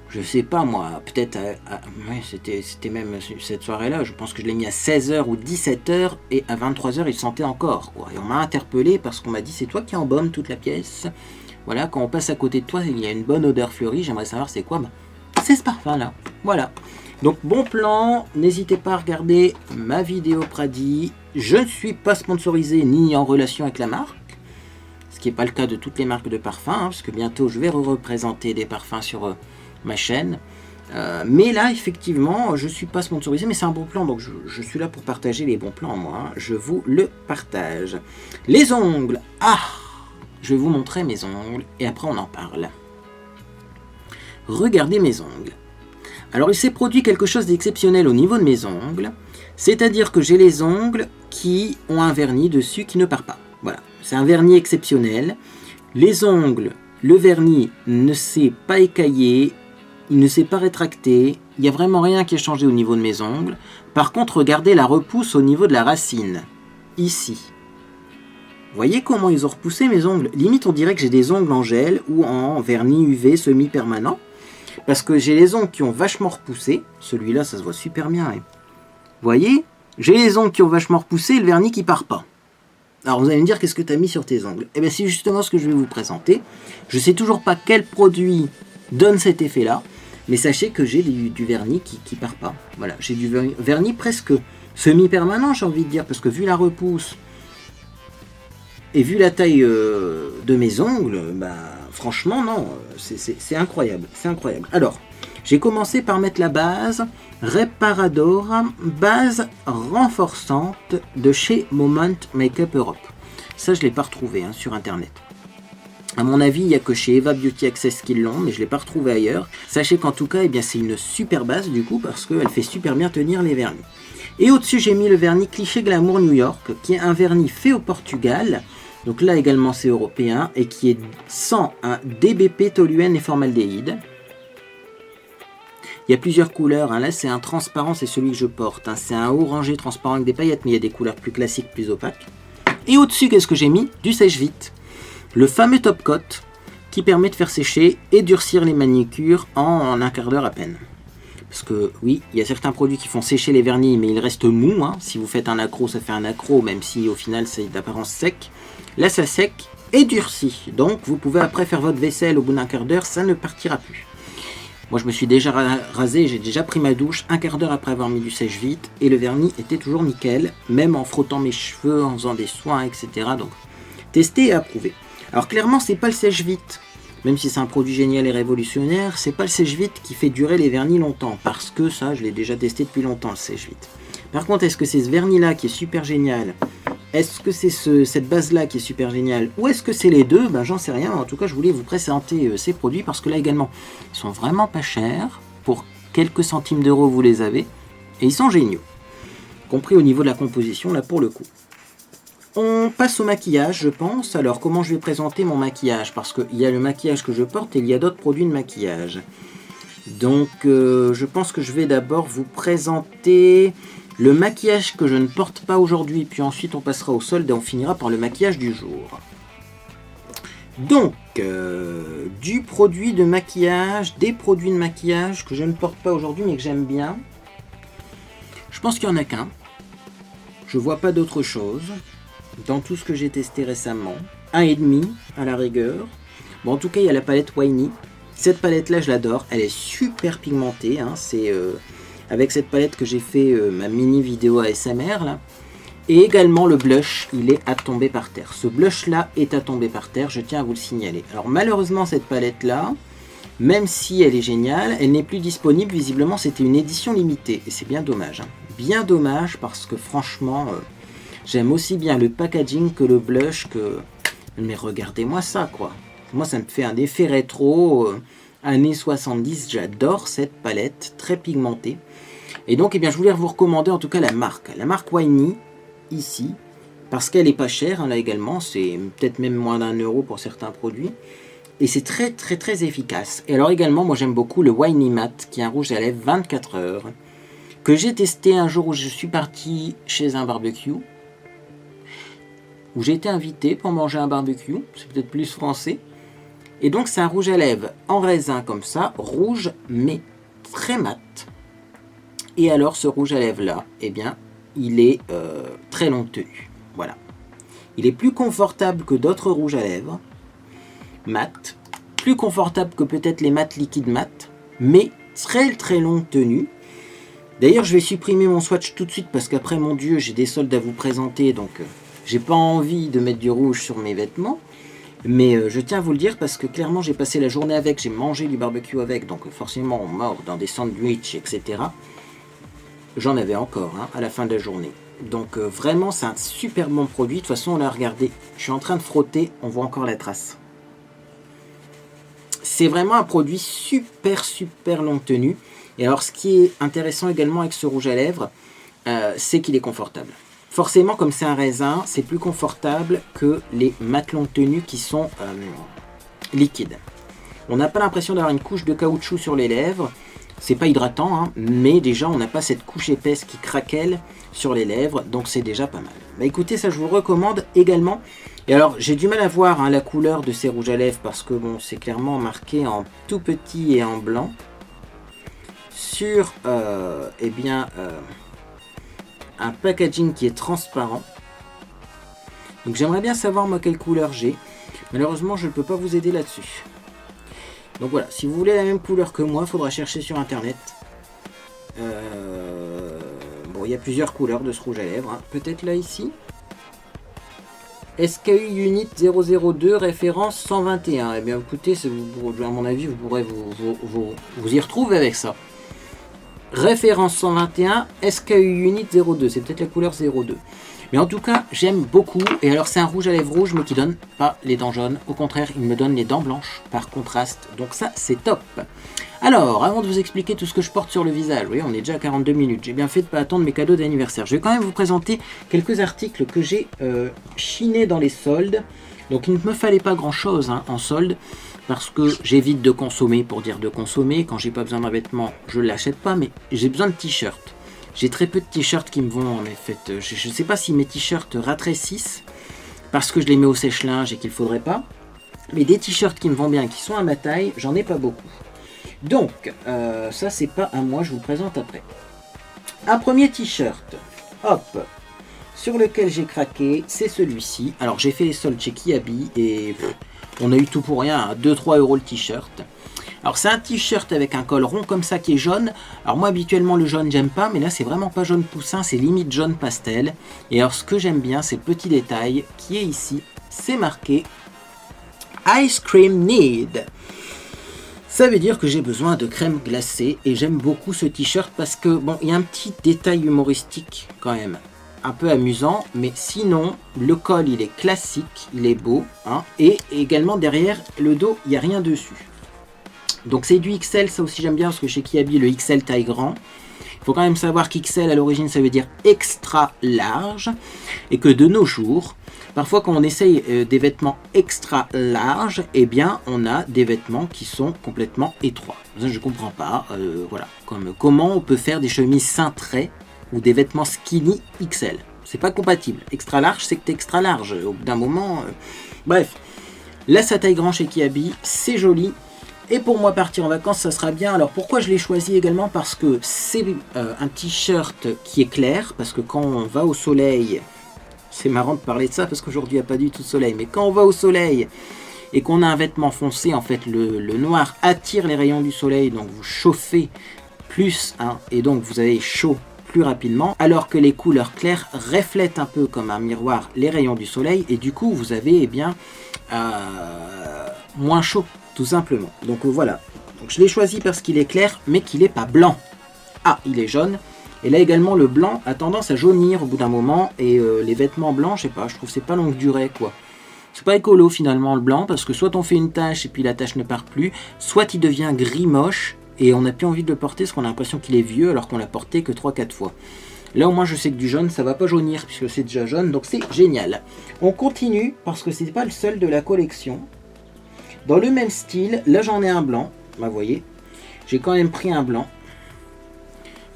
je sais pas moi, peut-être ouais, c'était même cette soirée là, je pense que je l'ai mis à 16h ou 17h et à 23h il sentait encore, quoi. Et on m'a interpellé parce qu'on m'a dit c'est toi qui embaumes toute la pièce. Voilà, quand on passe à côté de toi il y a une bonne odeur fleurie, j'aimerais savoir c'est quoi. C'est ce parfum là, voilà. Donc bon plan, n'hésitez pas à regarder ma vidéo Prady. Je ne suis pas sponsorisé ni en relation avec la marque, ce qui n'est pas le cas de toutes les marques de parfums, hein, parce que bientôt je vais représenter des parfums sur ma chaîne. Mais là effectivement je ne suis pas sponsorisé, mais c'est un bon plan, donc je suis là pour partager les bons plans, moi, hein. Je vous le partage. Les ongles, je vais vous montrer mes ongles et après on en parle. Regardez mes ongles. Alors il s'est produit quelque chose d'exceptionnel au niveau de mes ongles, c'est-à-dire que j'ai les ongles qui ont un vernis dessus qui ne part pas. Voilà, c'est un vernis exceptionnel. Les ongles, le vernis ne s'est pas écaillé, il ne s'est pas rétracté, il n'y a vraiment rien qui est changé au niveau de mes ongles. Par contre, regardez la repousse au niveau de la racine, ici. Vous voyez comment ils ont repoussé mes ongles? Limite on dirait que j'ai des ongles en gel ou en vernis UV semi-permanent. Parce que j'ai les ongles qui ont vachement repoussé. Celui-là, ça se voit super bien. Hein. Vous voyez? J'ai les ongles qui ont vachement repoussé et le vernis qui part pas. Alors vous allez me dire, qu'est-ce que tu as mis sur tes ongles? Eh bien c'est justement ce que je vais vous présenter. Je ne sais toujours pas quel produit donne cet effet-là. Mais sachez que j'ai du vernis qui part pas. Voilà, j'ai du vernis presque semi-permanent, j'ai envie de dire. Parce que vu la repousse et vu la taille de mes ongles, bah... franchement, non, c'est incroyable, c'est incroyable. Alors, j'ai commencé par mettre la base Reparador, base renforçante de chez Moment Makeup Europe. Ça, je ne l'ai pas retrouvé hein, sur Internet. À mon avis, il n'y a que chez Eva Beauty Access qui l'ont, mais je ne l'ai pas retrouvé ailleurs. Sachez qu'en tout cas, eh bien, c'est une super base du coup, parce qu'elle fait super bien tenir les vernis. Et au-dessus, j'ai mis le vernis Cliché Glamour New York, qui est un vernis fait au Portugal. Donc là également c'est européen et qui est sans un DBP, toluène et formaldéhyde. Il y a plusieurs couleurs, hein. Là c'est un transparent, c'est celui que je porte. Hein. C'est un orangé transparent avec des paillettes, mais il y a des couleurs plus classiques, plus opaques. Et au-dessus, qu'est-ce que j'ai mis? Du sèche-vite. Le fameux top coat qui permet de faire sécher et durcir les manicures en un quart d'heure à peine. Parce que oui, il y a certains produits qui font sécher les vernis, mais ils restent mous. Hein. Si vous faites un accro, ça fait un accro, même si au final c'est d'apparence sec. Là, ça sec et durcit. Donc, vous pouvez après faire votre vaisselle au bout d'un quart d'heure, ça ne partira plus. Moi, je me suis déjà rasé, j'ai déjà pris ma douche un quart d'heure après avoir mis du sèche-vite. Et le vernis était toujours nickel, même en frottant mes cheveux, en faisant des soins, etc. Donc, testé et approuvé. Alors, clairement, c'est pas le sèche-vite. Même si c'est un produit génial et révolutionnaire, c'est pas le sèche-vite qui fait durer les vernis longtemps. Parce que ça, je l'ai déjà testé depuis longtemps, le sèche-vite. Par contre, est-ce que c'est ce vernis-là qui est super génial? Est-ce que c'est cette base-là qui est super géniale? Ou est-ce que c'est les deux? Ben, j'en sais rien. En tout cas, je voulais vous présenter ces produits parce que là également, ils sont vraiment pas chers. Pour quelques centimes d'euros, vous les avez. Et ils sont géniaux. Compris au niveau de la composition, là, pour le coup. On passe au maquillage, je pense. Alors, comment je vais présenter mon maquillage? Parce qu'il y a le maquillage que je porte et il y a d'autres produits de maquillage. Donc, je pense que je vais d'abord vous présenter le maquillage que je ne porte pas aujourd'hui. Puis ensuite, on passera au solde et on finira par le maquillage du jour. Donc, des produits de maquillage que je ne porte pas aujourd'hui mais que j'aime bien. Je pense qu'il n'y en a qu'un. Je vois pas d'autre chose. Dans tout ce que j'ai testé récemment, 1,5 à la rigueur. Bon, en tout cas, il y a la palette Winey. Cette palette-là, je l'adore. Elle est super pigmentée. Hein. C'est avec cette palette que j'ai fait ma mini vidéo ASMR. Là. Et également, le blush, il est à tomber par terre. Ce blush-là est à tomber par terre. Je tiens à vous le signaler. Alors, malheureusement, cette palette-là, même si elle est géniale, elle n'est plus disponible. Visiblement, c'était une édition limitée. Et c'est bien dommage. Hein. Bien dommage parce que franchement... j'aime aussi bien le packaging que le blush que... Mais regardez-moi ça, quoi. Moi, ça me fait un effet rétro, années 70. J'adore cette palette, très pigmentée. Et donc, eh bien, je voulais vous recommander en tout cas la marque. La marque Winey, ici. Parce qu'elle est pas chère, hein, là également. C'est peut-être même moins d'€1 pour certains produits. Et c'est très, très, très efficace. Et alors également, moi, j'aime beaucoup le Winey Matte, qui est un rouge à lèvres 24 heures. Que j'ai testé un jour où je suis parti chez un barbecue. Où j'ai été invité pour manger un barbecue, c'est peut-être plus français. Et donc c'est un rouge à lèvres en raisin comme ça, rouge mais très mat. Et alors ce rouge à lèvres là, eh bien, il est très longue tenue. Voilà. Il est plus confortable que d'autres rouges à lèvres, mat, plus confortable que peut-être les mat liquides mat, mais très très longue tenue. D'ailleurs je vais supprimer mon swatch tout de suite parce qu'après mon Dieu j'ai des soldes à vous présenter donc... j'ai pas envie de mettre du rouge sur mes vêtements, mais je tiens à vous le dire parce que clairement j'ai passé la journée avec, j'ai mangé du barbecue avec, donc forcément on mord dans des sandwichs, etc. J'en avais encore hein, à la fin de la journée. Donc vraiment c'est un super bon produit. De toute façon on a regardé, je suis en train de frotter, on voit encore la trace. C'est vraiment un produit super longue tenue. Et alors ce qui est intéressant également avec ce rouge à lèvres, c'est qu'il est confortable. Forcément comme c'est un raisin, c'est plus confortable que les mat longue tenue qui sont liquides. On n'a pas l'impression d'avoir une couche de caoutchouc sur les lèvres. C'est pas hydratant, hein, mais déjà on n'a pas cette couche épaisse qui craquelle sur les lèvres, donc c'est déjà pas mal. Bah écoutez, ça je vous le recommande également. Et alors j'ai du mal à voir hein, la couleur de ces rouges à lèvres parce que bon, c'est clairement marqué en tout petit et en blanc sur un packaging qui est transparent. Donc j'aimerais bien savoir moi quelle couleur j'ai. Malheureusement je ne peux pas vous aider là-dessus. Donc voilà, si vous voulez la même couleur que moi, il faudra chercher sur internet. Bon, il y a plusieurs couleurs de ce rouge à lèvres. Hein. Peut-être là ici. SKU Unit 002, référence 121. Eh bien écoutez, à mon avis, vous pourrez vous y retrouver avec ça. Référence 121, SKU Unit 02. C'est peut-être la couleur 02. Mais en tout cas, j'aime beaucoup. Et alors, c'est un rouge à lèvres rouge, mais qui donne pas les dents jaunes. Au contraire, il me donne les dents blanches par contraste. Donc ça, c'est top. Alors, avant de vous expliquer tout ce que je porte sur le visage, oui, on est déjà à 42 minutes. J'ai bien fait de ne pas attendre mes cadeaux d'anniversaire. Je vais quand même vous présenter quelques articles que j'ai chinés dans les soldes. Donc, il ne me fallait pas grand-chose hein, en solde. Parce que j'évite de consommer pour dire de consommer. Quand j'ai pas besoin d'un vêtement, je ne l'achète pas. Mais j'ai besoin de t-shirts. J'ai très peu de t-shirts qui me vont en fait. Je ne sais pas si mes t-shirts ratrécissent parce que je les mets au sèche-linge et qu'il ne faudrait pas. Mais des t-shirts qui me vont bien, qui sont à ma taille, j'en ai pas beaucoup. Donc, ça c'est pas à moi, je vous le présente après. Un premier t-shirt, hop, sur lequel j'ai craqué, c'est celui-ci. Alors j'ai fait les soldes chez Kiabi et on a eu tout pour rien, hein, 2-3 € le t-shirt. Alors c'est un t-shirt avec un col rond comme ça qui est jaune. Alors moi habituellement le jaune j'aime pas, mais là c'est vraiment pas jaune poussin, c'est limite jaune pastel. Et alors ce que j'aime bien c'est le petit détail qui est ici, c'est marqué Ice Cream Need. Ça veut dire que j'ai besoin de crème glacée et j'aime beaucoup ce t-shirt parce que bon, il y a un petit détail humoristique quand même. Un peu amusant, mais sinon le col il est classique, il est beau, hein, et également derrière le dos il n'y a rien dessus. Donc c'est du XL, ça aussi j'aime bien parce que chez Kiabi le XL taille grand. Il faut quand même savoir qu'XL à l'origine ça veut dire extra large et que de nos jours, parfois quand on essaye des vêtements extra larges, eh bien on a des vêtements qui sont complètement étroits. Ça, je comprends pas, voilà, comme comment on peut faire des chemises cintrées ou des vêtements skinny XL. C'est pas compatible. Extra large, c'est que t'es extra large. Au bout d'un moment, bref. Là ça taille grand chez Kiabi, c'est joli. Et pour moi partir en vacances ça sera bien. Alors pourquoi je l'ai choisi également? Parce que c'est un t-shirt qui est clair. Parce que quand on va au soleil, c'est marrant de parler de ça parce qu'aujourd'hui il n'y a pas du tout de soleil. Mais quand on va au soleil et qu'on a un vêtement foncé, en fait le noir attire les rayons du soleil. Donc vous chauffez plus hein, et donc vous avez chaud plus rapidement. Alors que les couleurs claires reflètent un peu comme un miroir les rayons du soleil. Et du coup vous avez moins chaud. Tout simplement. Donc voilà. Donc je l'ai choisi parce qu'il est clair, mais qu'il n'est pas blanc. Ah, il est jaune. Et là également, le blanc a tendance à jaunir au bout d'un moment. Et les vêtements blancs, je sais pas, je trouve que c'est pas longue durée, quoi. C'est pas écolo finalement le blanc, parce que soit on fait une tache et puis la tache ne part plus, soit il devient gris moche et on n'a plus envie de le porter parce qu'on a l'impression qu'il est vieux alors qu'on l'a porté que 3-4 fois. Là au moins je sais que du jaune ça va pas jaunir puisque c'est déjà jaune, donc c'est génial. On continue parce que c'est pas le seul de la collection. Dans le même style, là j'en ai un blanc, bah, vous voyez, j'ai quand même pris un blanc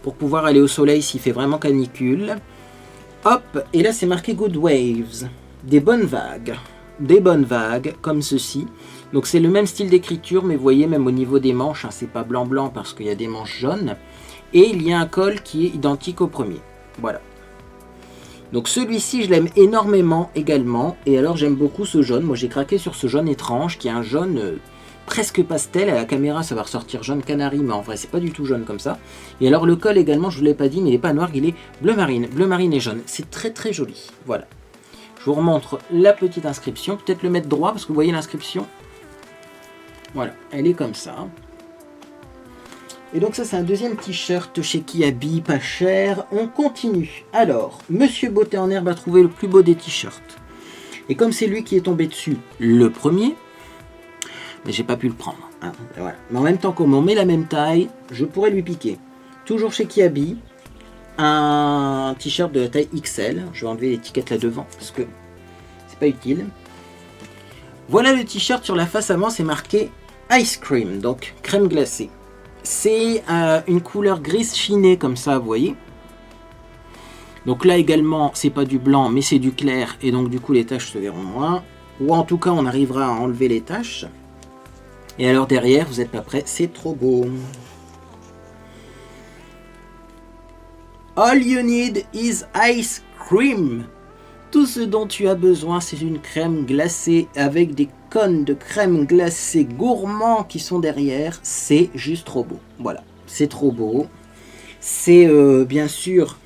pour pouvoir aller au soleil s'il fait vraiment canicule. Hop, et là c'est marqué Good Waves, des bonnes vagues comme ceci. Donc c'est le même style d'écriture, mais vous voyez même au niveau des manches, hein, c'est pas blanc parce qu'il y a des manches jaunes. Et il y a un col qui est identique au premier, voilà. Donc celui-ci je l'aime énormément également. Et alors j'aime beaucoup ce jaune. Moi j'ai craqué sur ce jaune étrange qui est un jaune presque pastel. À la caméra ça va ressortir jaune canari, mais en vrai c'est pas du tout jaune comme ça. Et alors le col également, je vous l'ai pas dit, mais il n'est pas noir, il est bleu marine et jaune. C'est très très joli. Voilà. Je vous remontre la petite inscription. Peut-être le mettre droit parce que vous voyez l'inscription. Voilà, elle est comme ça. Et donc ça c'est un deuxième t-shirt chez Kiabi, pas cher. On continue. Alors, Monsieur Beauté en herbe a trouvé le plus beau des t-shirts. Et comme c'est lui qui est tombé dessus le premier, mais j'ai pas pu le prendre. Hein, voilà. Mais en même temps, comme on met la même taille, je pourrais lui piquer. Toujours chez Kiabi, un t-shirt de la taille XL. Je vais enlever l'étiquette là devant parce que c'est pas utile. Voilà le t-shirt sur la face avant, c'est marqué Ice Cream, donc crème glacée. C'est une couleur grise chinée comme ça, vous voyez. Donc là également, c'est pas du blanc, mais c'est du clair, et donc du coup les taches se verront moins. Ou en tout cas, on arrivera à enlever les taches. Et alors derrière, vous êtes pas prêts, c'est trop beau. All you need is ice cream. Tout ce dont tu as besoin, c'est une crème glacée avec des cônes de crème glacée gourmands qui sont derrière. C'est juste trop beau. Voilà, c'est trop beau. C'est bien sûr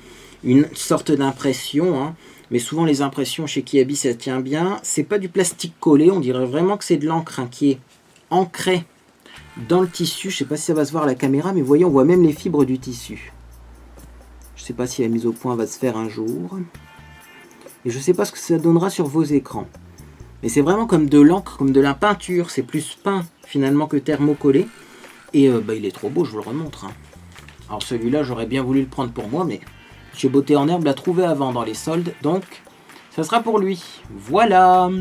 une sorte d'impression, hein, mais souvent les impressions chez Kiabi ça tient bien. C'est pas du plastique collé, on dirait vraiment que c'est de l'encre, hein, qui est ancrée dans le tissu. Je sais pas si ça va se voir à la caméra, mais voyez, on voit même les fibres du tissu. Je sais pas si la mise au point va se faire un jour. Et je sais pas ce que ça donnera sur vos écrans. Mais c'est vraiment comme de l'encre, comme de la peinture. C'est plus peint finalement que thermocollé. Et il est trop beau, je vous le remontre. Hein. Alors celui-là, j'aurais bien voulu le prendre pour moi, mais chez Beauté en herbe l'a trouvé avant dans les soldes. Donc, ça sera pour lui. Voilà.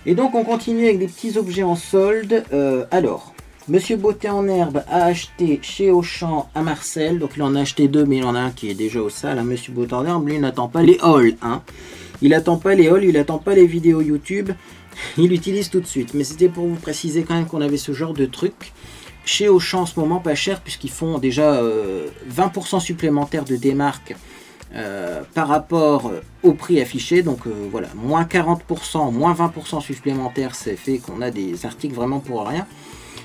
Et donc, on continue avec des petits objets en solde. Alors, Monsieur Beauté en herbe a acheté chez Auchan à Marcel. Donc, il en a acheté 2, mais il en a un qui est déjà au salle. Hein. Monsieur Beauté en herbe, lui, il n'attend pas les hauls. Hein. Il n'attend pas les hauls, il n'attend pas les vidéos YouTube. Il utilise tout de suite. Mais c'était pour vous préciser quand même qu'on avait ce genre de truc. Chez Auchan en ce moment, pas cher, puisqu'ils font déjà 20% supplémentaires de démarque par rapport au prix affiché. Donc voilà, moins 40%, moins 20% supplémentaires, ça fait qu'on a des articles vraiment pour rien.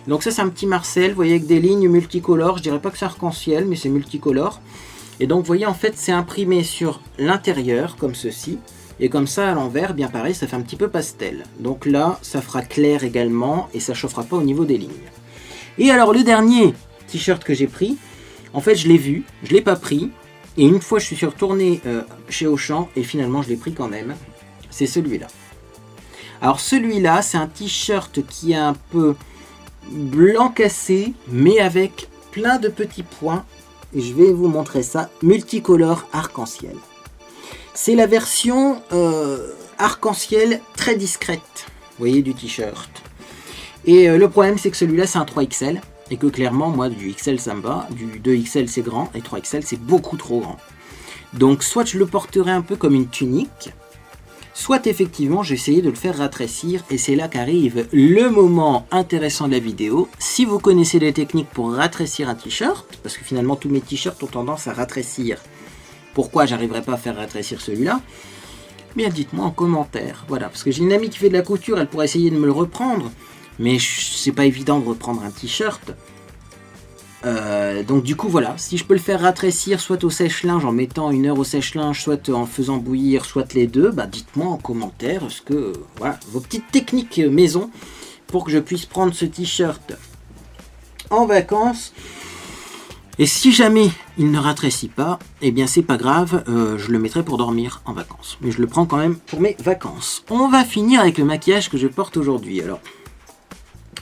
Donc ça c'est un petit Marcel, vous voyez, avec des lignes multicolores. Je dirais pas que c'est arc-en-ciel, mais c'est multicolore. Et donc vous voyez, en fait c'est imprimé sur l'intérieur comme ceci. Et comme ça à l'envers, bien pareil, ça fait un petit peu pastel. Donc là ça fera clair également et ça chauffera pas au niveau des lignes. Et alors le dernier t-shirt que j'ai pris, en fait je l'ai vu, je l'ai pas pris. Et une fois je suis retourné chez Auchan et finalement je l'ai pris quand même. C'est celui-là. Alors celui-là c'est un t-shirt qui est un peu blanc cassé, mais avec plein de petits points. Et je vais vous montrer ça, multicolore arc-en-ciel. C'est la version arc-en-ciel très discrète, vous voyez, du t-shirt. Et le problème c'est que celui-là c'est un 3XL. Et que clairement moi du XL ça me va, du 2XL c'est grand et 3XL c'est beaucoup trop grand. Donc soit je le porterai un peu comme une tunique, soit effectivement j'ai essayé de le faire rétrécir. Et c'est là qu'arrive le moment intéressant de la vidéo. Si vous connaissez les techniques pour rétrécir un t-shirt, parce que finalement tous mes t-shirts ont tendance à rétrécir, pourquoi j'arriverai pas à faire rétrécir celui-là, bien dites-moi en commentaire. Voilà, parce que j'ai une amie qui fait de la couture, elle pourrait essayer de me le reprendre. Mais c'est pas évident de reprendre un t-shirt. Donc du coup voilà, si je peux le faire rétrécir soit au sèche-linge en mettant 1 heure au sèche-linge, soit en faisant bouillir, soit les deux, bah dites-moi en commentaire ce que voilà, vos petites techniques maison pour que je puisse prendre ce t-shirt en vacances. Et si jamais il ne rétrécit pas, eh bien c'est pas grave, je le mettrai pour dormir en vacances. Mais je le prends quand même pour mes vacances. On va finir avec le maquillage que je porte aujourd'hui. Alors,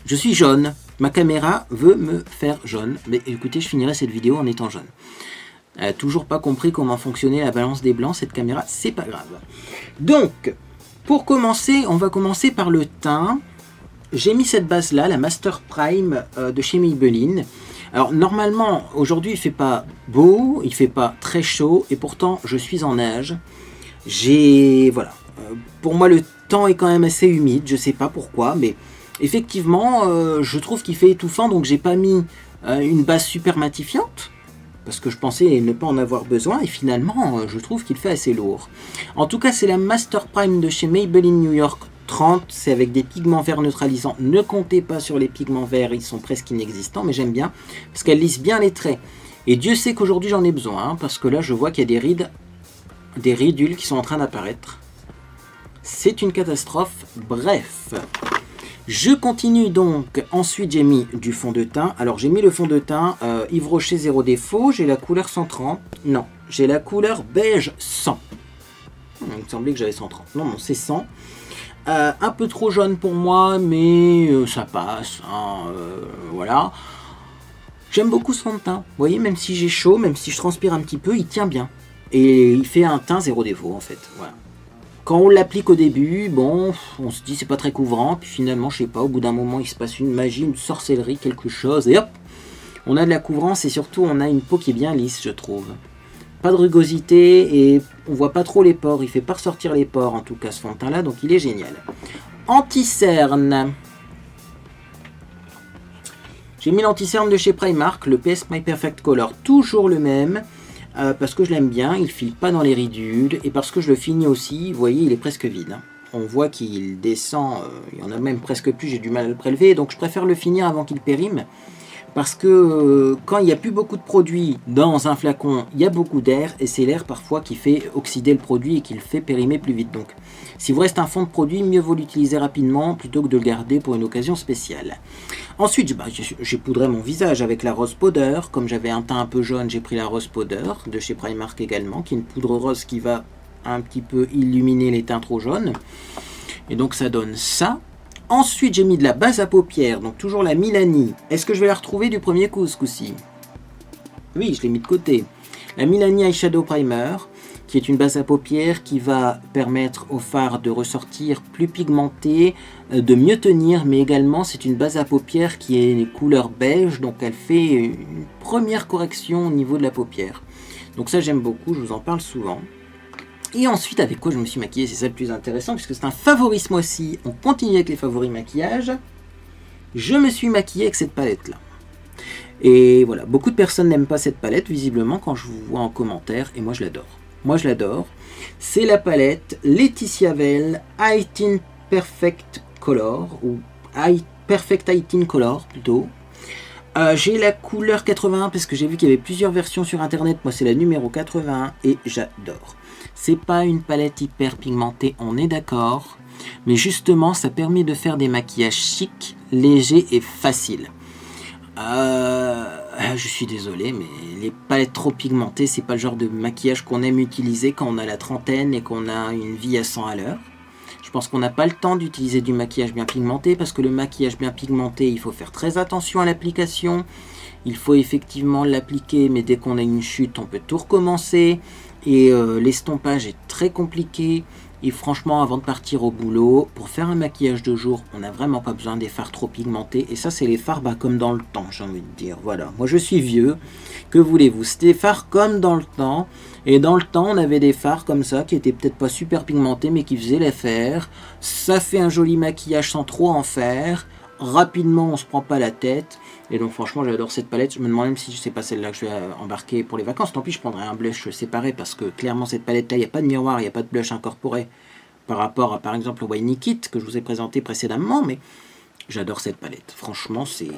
je suis jaune, ma caméra veut me faire jaune, mais écoutez, je finirai cette vidéo en étant jaune. Elle n'a toujours pas compris comment fonctionnait la balance des blancs, cette caméra, c'est pas grave. Donc, pour commencer, on va commencer par le teint. J'ai mis cette base-là, la Master Prime de chez Maybelline. Alors, normalement, aujourd'hui, il fait pas beau, il fait pas très chaud, et pourtant, je suis en neige. Voilà. Pour moi, le temps est quand même assez humide, je sais pas pourquoi, mais... Effectivement, je trouve qu'il fait étouffant, donc j'ai pas mis une base super matifiante, parce que je pensais ne pas en avoir besoin, et finalement, je trouve qu'il fait assez lourd. En tout cas, c'est la Master Prime de chez Maybelline New York 30, c'est avec des pigments verts neutralisants. Ne comptez pas sur les pigments verts, ils sont presque inexistants, mais j'aime bien, parce qu'elle lisse bien les traits. Et Dieu sait qu'aujourd'hui j'en ai besoin, hein, parce que là je vois qu'il y a des rides, des ridules qui sont en train d'apparaître. C'est une catastrophe, bref... Je continue donc, ensuite j'ai mis du fond de teint. Alors j'ai mis le fond de teint Yves Rocher Zéro Défaut, j'ai la couleur 130. Non, j'ai la couleur beige 100. Il me semblait que j'avais 130. Non, c'est 100. Un peu trop jaune pour moi, mais ça passe. Hein, voilà. J'aime beaucoup ce fond de teint. Vous voyez, même si j'ai chaud, même si je transpire un petit peu, il tient bien. Et il fait un teint zéro défaut en fait. Voilà. Quand on l'applique au début, bon, on se dit c'est pas très couvrant. Puis finalement, je sais pas, au bout d'un moment, il se passe une magie, une sorcellerie, quelque chose. Et hop, on a de la couvrance et surtout, on a une peau qui est bien lisse, je trouve. Pas de rugosité et on voit pas trop les pores. Il fait pas ressortir les pores en tout cas ce fond de teint là, donc il est génial. Anti-cerne. J'ai mis l'anti-cerne de chez Primark, le PS My Perfect Color, toujours le même. Parce que je l'aime bien, il file pas dans les ridules. Et parce que je le finis aussi, vous voyez, il est presque vide. Hein. On voit qu'il descend, il y en a même presque plus, j'ai du mal à le prélever. Donc je préfère le finir avant qu'il périme. Parce que quand il n'y a plus beaucoup de produits dans un flacon, il y a beaucoup d'air et c'est l'air parfois qui fait oxyder le produit et qui le fait périmer plus vite. Donc si vous reste un fond de produit, mieux vaut l'utiliser rapidement plutôt que de le garder pour une occasion spéciale. Ensuite, j'ai poudré mon visage avec la Rose Powder. Comme j'avais un teint un peu jaune, j'ai pris la Rose Powder de chez Primark également, qui est une poudre rose qui va un petit peu illuminer les teints trop jaunes. Et donc ça donne ça. Ensuite, j'ai mis de la base à paupières, donc toujours la Milani. Est-ce que je vais la retrouver du premier coup ce coup-ci? Oui, je l'ai mis de côté. La Milani Eyeshadow Primer, qui est une base à paupières qui va permettre au fard de ressortir plus pigmenté, de mieux tenir, mais également c'est une base à paupières qui est couleur beige, donc elle fait une première correction au niveau de la paupière. Donc ça j'aime beaucoup, je vous en parle souvent. Et ensuite, avec quoi je me suis maquillé, c'est ça le plus intéressant, puisque c'est un favori ce mois-ci. On continue avec les favoris maquillage. Je me suis maquillé avec cette palette-là. Et voilà, beaucoup de personnes n'aiment pas cette palette, visiblement, quand je vous vois en commentaire, et moi je l'adore. Moi je l'adore. C'est la palette Laetitia Vell Heightened Perfect Color, ou Perfect Heightened Color, plutôt. J'ai la couleur 81, parce que j'ai vu qu'il y avait plusieurs versions sur Internet. Moi c'est la numéro 81, et j'adore. C'est pas une palette hyper pigmentée, on est d'accord, mais justement ça permet de faire des maquillages chics, légers et faciles. Je suis désolé, mais les palettes trop pigmentées, c'est pas le genre de maquillage qu'on aime utiliser quand on a la trentaine et qu'on a une vie à 100 à l'heure. Je pense qu'on n'a pas le temps d'utiliser du maquillage bien pigmenté, parce que le maquillage bien pigmenté, il faut faire très attention à l'application. Il faut effectivement l'appliquer, mais dès qu'on a une chute, on peut tout recommencer. Et l'estompage est très compliqué. Et franchement, avant de partir au boulot, pour faire un maquillage de jour, on n'a vraiment pas besoin des fards trop pigmentés. Et ça, c'est les fards comme dans le temps, j'ai envie de dire. Voilà, moi je suis vieux. Que voulez-vous? C'est des fards comme dans le temps. Et dans le temps, on avait des fards comme ça, qui étaient peut-être pas super pigmentés, mais qui faisaient l'affaire. Ça fait un joli maquillage sans trop en faire. Rapidement, on se prend pas la tête. Et donc franchement, j'adore cette palette. Je me demande même si c'est pas celle-là que je vais embarquer pour les vacances. Tant pis, je prendrai un blush séparé, parce que clairement cette palette-là, il n'y a pas de miroir, il n'y a pas de blush incorporé par rapport à par exemple au Wine Kit que je vous ai présenté précédemment. Mais j'adore cette palette. Franchement, c'est...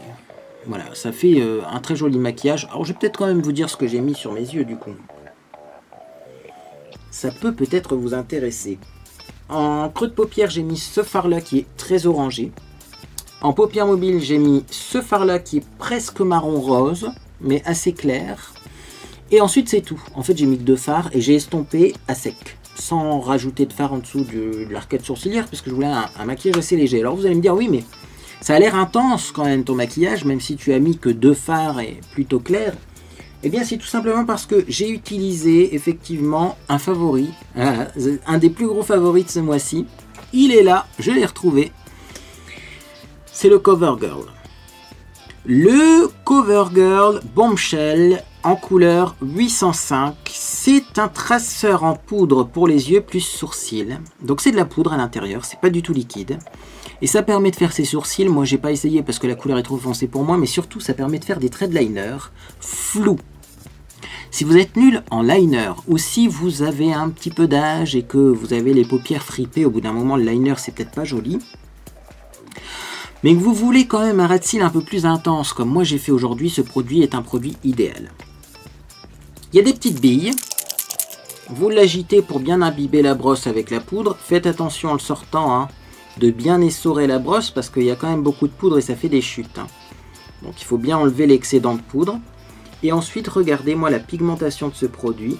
Voilà, ça fait un très joli maquillage. Alors je vais peut-être quand même vous dire ce que j'ai mis sur mes yeux du coup. Ça peut peut-être vous intéresser. En creux de paupière, j'ai mis ce fard-là qui est très orangé. En paupière mobile, j'ai mis ce fard-là qui est presque marron rose, mais assez clair. Et ensuite, c'est tout. En fait, j'ai mis que 2 fards et j'ai estompé à sec, sans rajouter de fard en dessous de l'arcade sourcilière, parce que je voulais un maquillage assez léger. Alors vous allez me dire, oui, mais ça a l'air intense quand même ton maquillage, même si tu as mis que 2 fards et plutôt clair. Eh bien, c'est tout simplement parce que j'ai utilisé effectivement un favori, un des plus gros favoris de ce mois-ci. Il est là, je l'ai retrouvé. C'est le CoverGirl. Le CoverGirl Bombshell en couleur 805. C'est un traceur en poudre pour les yeux plus sourcils. Donc c'est de la poudre à l'intérieur, c'est pas du tout liquide. Et ça permet de faire ses sourcils. Moi j'ai pas essayé parce que la couleur est trop foncée pour moi, mais surtout ça permet de faire des traits de liner flous. Si vous êtes nul en liner, ou si vous avez un petit peu d'âge et que vous avez les paupières fripées, au bout d'un moment le liner c'est peut-être pas joli, mais que vous voulez quand même un ras de cils un peu plus intense, comme moi j'ai fait aujourd'hui, ce produit est un produit idéal. Il y a des petites billes, vous l'agitez pour bien imbiber la brosse avec la poudre, faites attention en le sortant, hein. de bien essorer la brosse parce qu'il y a quand même beaucoup de poudre et ça fait des chutes. Hein. Donc il faut bien enlever l'excédent de poudre. Et ensuite, regardez, moi, la pigmentation de ce produit,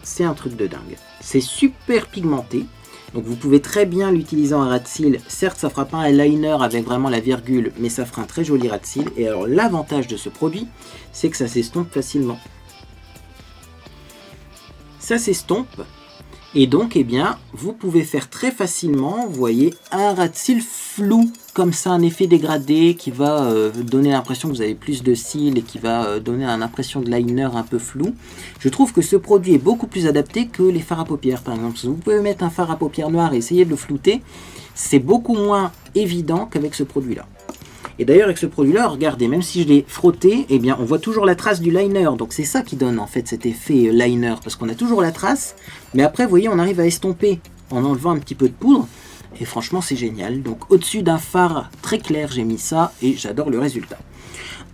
c'est un truc de dingue. C'est super pigmenté. Donc vous pouvez très bien l'utiliser en ras de cils. Certes, ça ne fera pas un liner avec vraiment la virgule, mais ça fera un très joli ras de cils. Et alors l'avantage de ce produit, c'est que ça s'estompe facilement. Ça s'estompe. Et donc, eh bien, vous pouvez faire très facilement, vous voyez, un ras de cils flou, comme ça, un effet dégradé qui va donner l'impression que vous avez plus de cils et qui va donner une impression de liner un peu flou. Je trouve que ce produit est beaucoup plus adapté que les fards à paupières, par exemple. Si vous pouvez mettre un fard à paupières noir et essayer de le flouter, c'est beaucoup moins évident qu'avec ce produit-là. Et d'ailleurs, avec ce produit-là, regardez, même si je l'ai frotté, eh bien, on voit toujours la trace du liner. Donc, c'est ça qui donne, en fait, cet effet liner. Parce qu'on a toujours la trace, mais après, vous voyez, on arrive à estomper en enlevant un petit peu de poudre. Et franchement, c'est génial. Donc, au-dessus d'un fard très clair, j'ai mis ça et j'adore le résultat.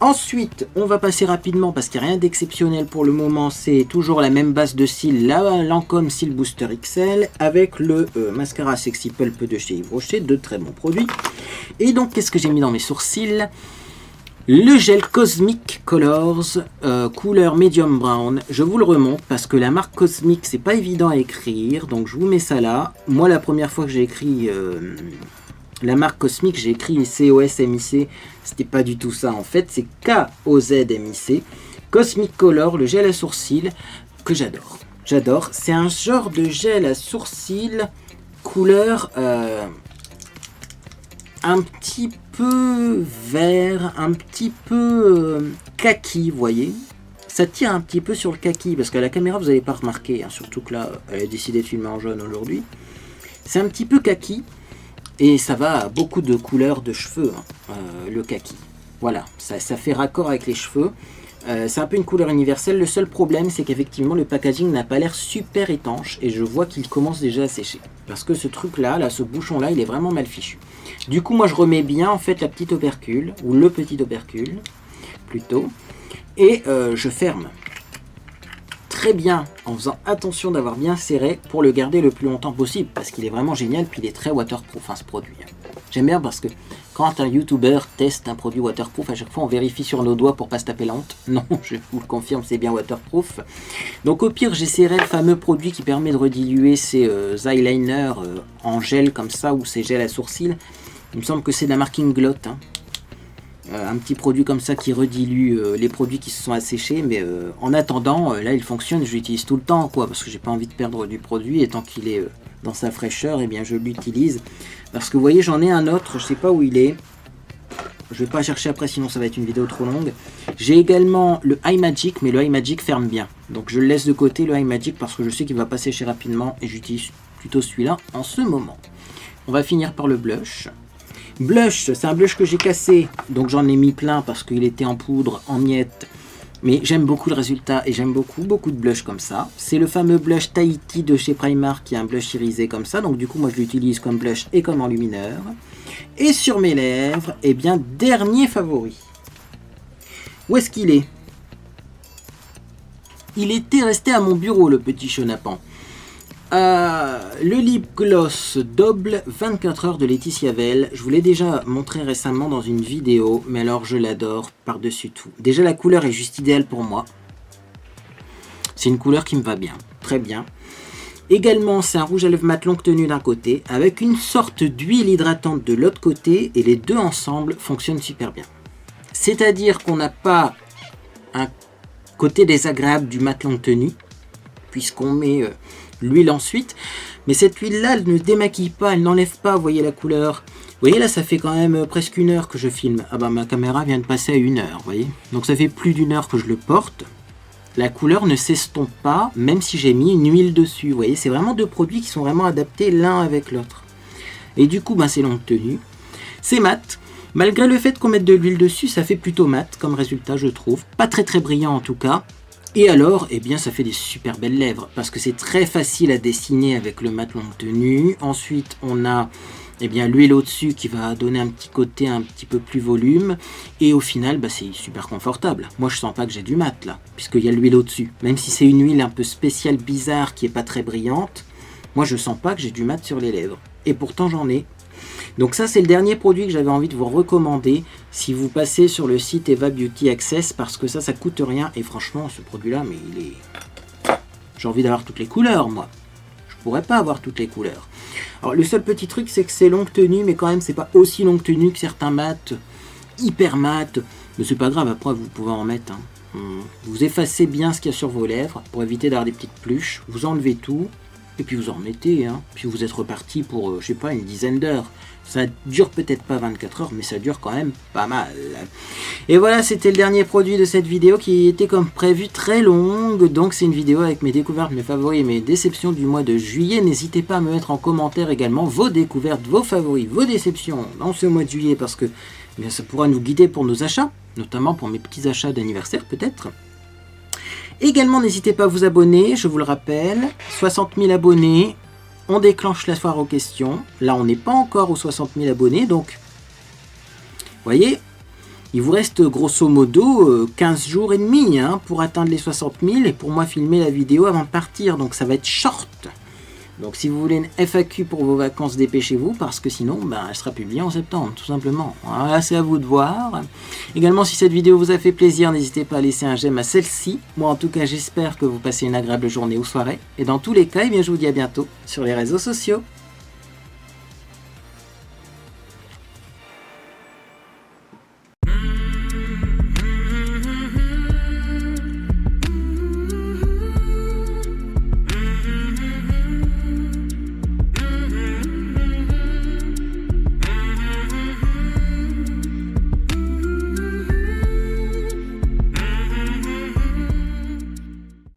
Ensuite, on va passer rapidement parce qu'il n'y a rien d'exceptionnel pour le moment. C'est toujours la même base de cils, la Lancôme Cils Booster XL avec le mascara Sexy Pulp de chez Yves Rocher, de très bons produits. Et donc, qu'est-ce que j'ai mis dans mes sourcils? Le gel Cosmic Colors, couleur Medium Brown. Je vous le remonte parce que la marque Cosmic, c'est pas évident à écrire. Donc, je vous mets ça là. Moi, la première fois que j'ai écrit... la marque Cosmic, j'ai écrit COSMIC, c'était pas du tout ça en fait, c'est KOZMIC, Cosmic Color, le gel à sourcils que j'adore. J'adore, c'est un genre de gel à sourcils couleur un petit peu vert, un petit peu kaki, vous voyez. Ça tire un petit peu sur le kaki, parce qu'à la caméra vous n'avez pas remarqué, hein, surtout que là, elle a décidé de filmer en jaune aujourd'hui. C'est un petit peu kaki. Et ça va à beaucoup de couleurs de cheveux, hein, le kaki. Voilà, ça fait raccord avec les cheveux. C'est un peu une couleur universelle. Le seul problème, c'est qu'effectivement, le packaging n'a pas l'air super étanche. Et je vois qu'il commence déjà à sécher. Parce que ce truc-là, ce bouchon-là, il est vraiment mal fichu. Du coup, moi, je remets bien, en fait, la petite opercule, ou le petit opercule, plutôt. Et je ferme très bien en faisant attention d'avoir bien serré pour le garder le plus longtemps possible parce qu'il est vraiment génial puis il est très waterproof ce produit. J'aime bien parce que quand un YouTuber teste un produit waterproof, à chaque fois on vérifie sur nos doigts pour pas se taper la honte. Non, je vous le confirme, c'est bien waterproof. Donc au pire j'essaierai le fameux produit qui permet de rediluer ces eyeliners en gel comme ça ou ces gels à sourcils. Il me semble que c'est de la marque Inglot. Hein. Un petit produit comme ça qui redilue les produits qui se sont asséchés, mais en attendant, là il fonctionne, je l'utilise tout le temps, quoi, parce que j'ai pas envie de perdre du produit, et tant qu'il est dans sa fraîcheur, eh bien je l'utilise. Parce que vous voyez, j'en ai un autre, je sais pas où il est, je vais pas chercher après, sinon ça va être une vidéo trop longue. J'ai également le iMagic, mais le iMagic ferme bien, donc je le laisse de côté, le iMagic, parce que je sais qu'il va pas sécher rapidement, et j'utilise plutôt celui-là en ce moment. On va finir par le blush. Blush, c'est un blush que j'ai cassé, donc j'en ai mis plein parce qu'il était en poudre, en miettes. Mais j'aime beaucoup le résultat et j'aime beaucoup de blush comme ça. C'est le fameux blush Tahiti de chez Primark qui est un blush irisé comme ça. Donc du coup, moi je l'utilise comme blush et comme enlumineur. Et sur mes lèvres, eh bien, dernier favori. Où est-ce qu'il est? Il était resté à mon bureau, le petit chenapan. Le lip gloss double 24 heures de Laetitia Vell. Je vous l'ai déjà montré récemment dans une vidéo, mais alors je l'adore par-dessus tout. Déjà la couleur est juste idéale pour moi. C'est une couleur qui me va bien, très bien. Également c'est un rouge à lèvres mat longue tenue d'un côté, avec une sorte d'huile hydratante de l'autre côté, et les deux ensemble fonctionnent super bien. C'est-à-dire qu'on n'a pas un côté désagréable du mat longue tenue, puisqu'on met... l'huile ensuite, mais cette huile là elle ne démaquille pas, elle n'enlève pas, vous voyez la couleur. Vous voyez là ça fait quand même presque 1 heure que je filme. Ah bah ma caméra vient de passer à 1 heure, vous voyez. Donc ça fait plus d'1 heure que je le porte. La couleur ne s'estompe pas, même si j'ai mis une huile dessus, vous voyez. C'est vraiment deux produits qui sont vraiment adaptés l'un avec l'autre. Et du coup, ben, c'est longue tenue. C'est mat. Malgré le fait qu'on mette de l'huile dessus, ça fait plutôt mat comme résultat, je trouve. Pas très très brillant en tout cas. Et alors, eh bien, ça fait des super belles lèvres, parce que c'est très facile à dessiner avec le mat longue tenue. Ensuite, on a eh bien, l'huile au-dessus qui va donner un petit côté un petit peu plus volume. Et au final, bah, c'est super confortable. Moi, je sens pas que j'ai du mat, là, puisqu'il y a l'huile au-dessus. Même si c'est une huile un peu spéciale, bizarre, qui est pas très brillante, moi, je sens pas que j'ai du mat sur les lèvres. Et pourtant, j'en ai. Donc ça, c'est le dernier produit que j'avais envie de vous recommander si vous passez sur le site Eva Beauty Access, parce que ça coûte rien. Et franchement, ce produit-là, mais il est... J'ai envie d'avoir toutes les couleurs, moi. Je pourrais pas avoir toutes les couleurs. Alors, le seul petit truc, c'est que c'est longue tenue, mais quand même, c'est pas aussi longue tenue que certains mat, hyper mat. Mais c'est pas grave, après, vous pouvez en mettre. Hein. Vous effacez bien ce qu'il y a sur vos lèvres pour éviter d'avoir des petites pluches. Vous enlevez tout. Et puis vous en remettez, hein. Puis vous êtes reparti pour, je sais pas, une dizaine d'heures. Ça dure peut-être pas 24 heures, mais ça dure quand même pas mal. Et voilà, c'était le dernier produit de cette vidéo qui était comme prévu très longue. Donc c'est une vidéo avec mes découvertes, mes favoris et mes déceptions du mois de juillet. N'hésitez pas à me mettre en commentaire également vos découvertes, vos favoris, vos déceptions dans ce mois de juillet, parce que eh bien, ça pourra nous guider pour nos achats, notamment pour mes petits achats d'anniversaire peut-être. Également, n'hésitez pas à vous abonner, je vous le rappelle, 60 000 abonnés, on déclenche la foire aux questions. Là, on n'est pas encore aux 60 000 abonnés, donc, vous voyez, il vous reste grosso modo 15 jours et demi hein, pour atteindre les 60 000 et pour moi filmer la vidéo avant de partir, donc ça va être short. Donc si vous voulez une FAQ pour vos vacances, dépêchez-vous, parce que sinon, elle sera publiée en septembre, tout simplement. Voilà, c'est à vous de voir. Également, si cette vidéo vous a fait plaisir, n'hésitez pas à laisser un j'aime à celle-ci. Moi, en tout cas, j'espère que vous passez une agréable journée ou soirée. Et dans tous les cas, eh bien, je vous dis à bientôt sur les réseaux sociaux.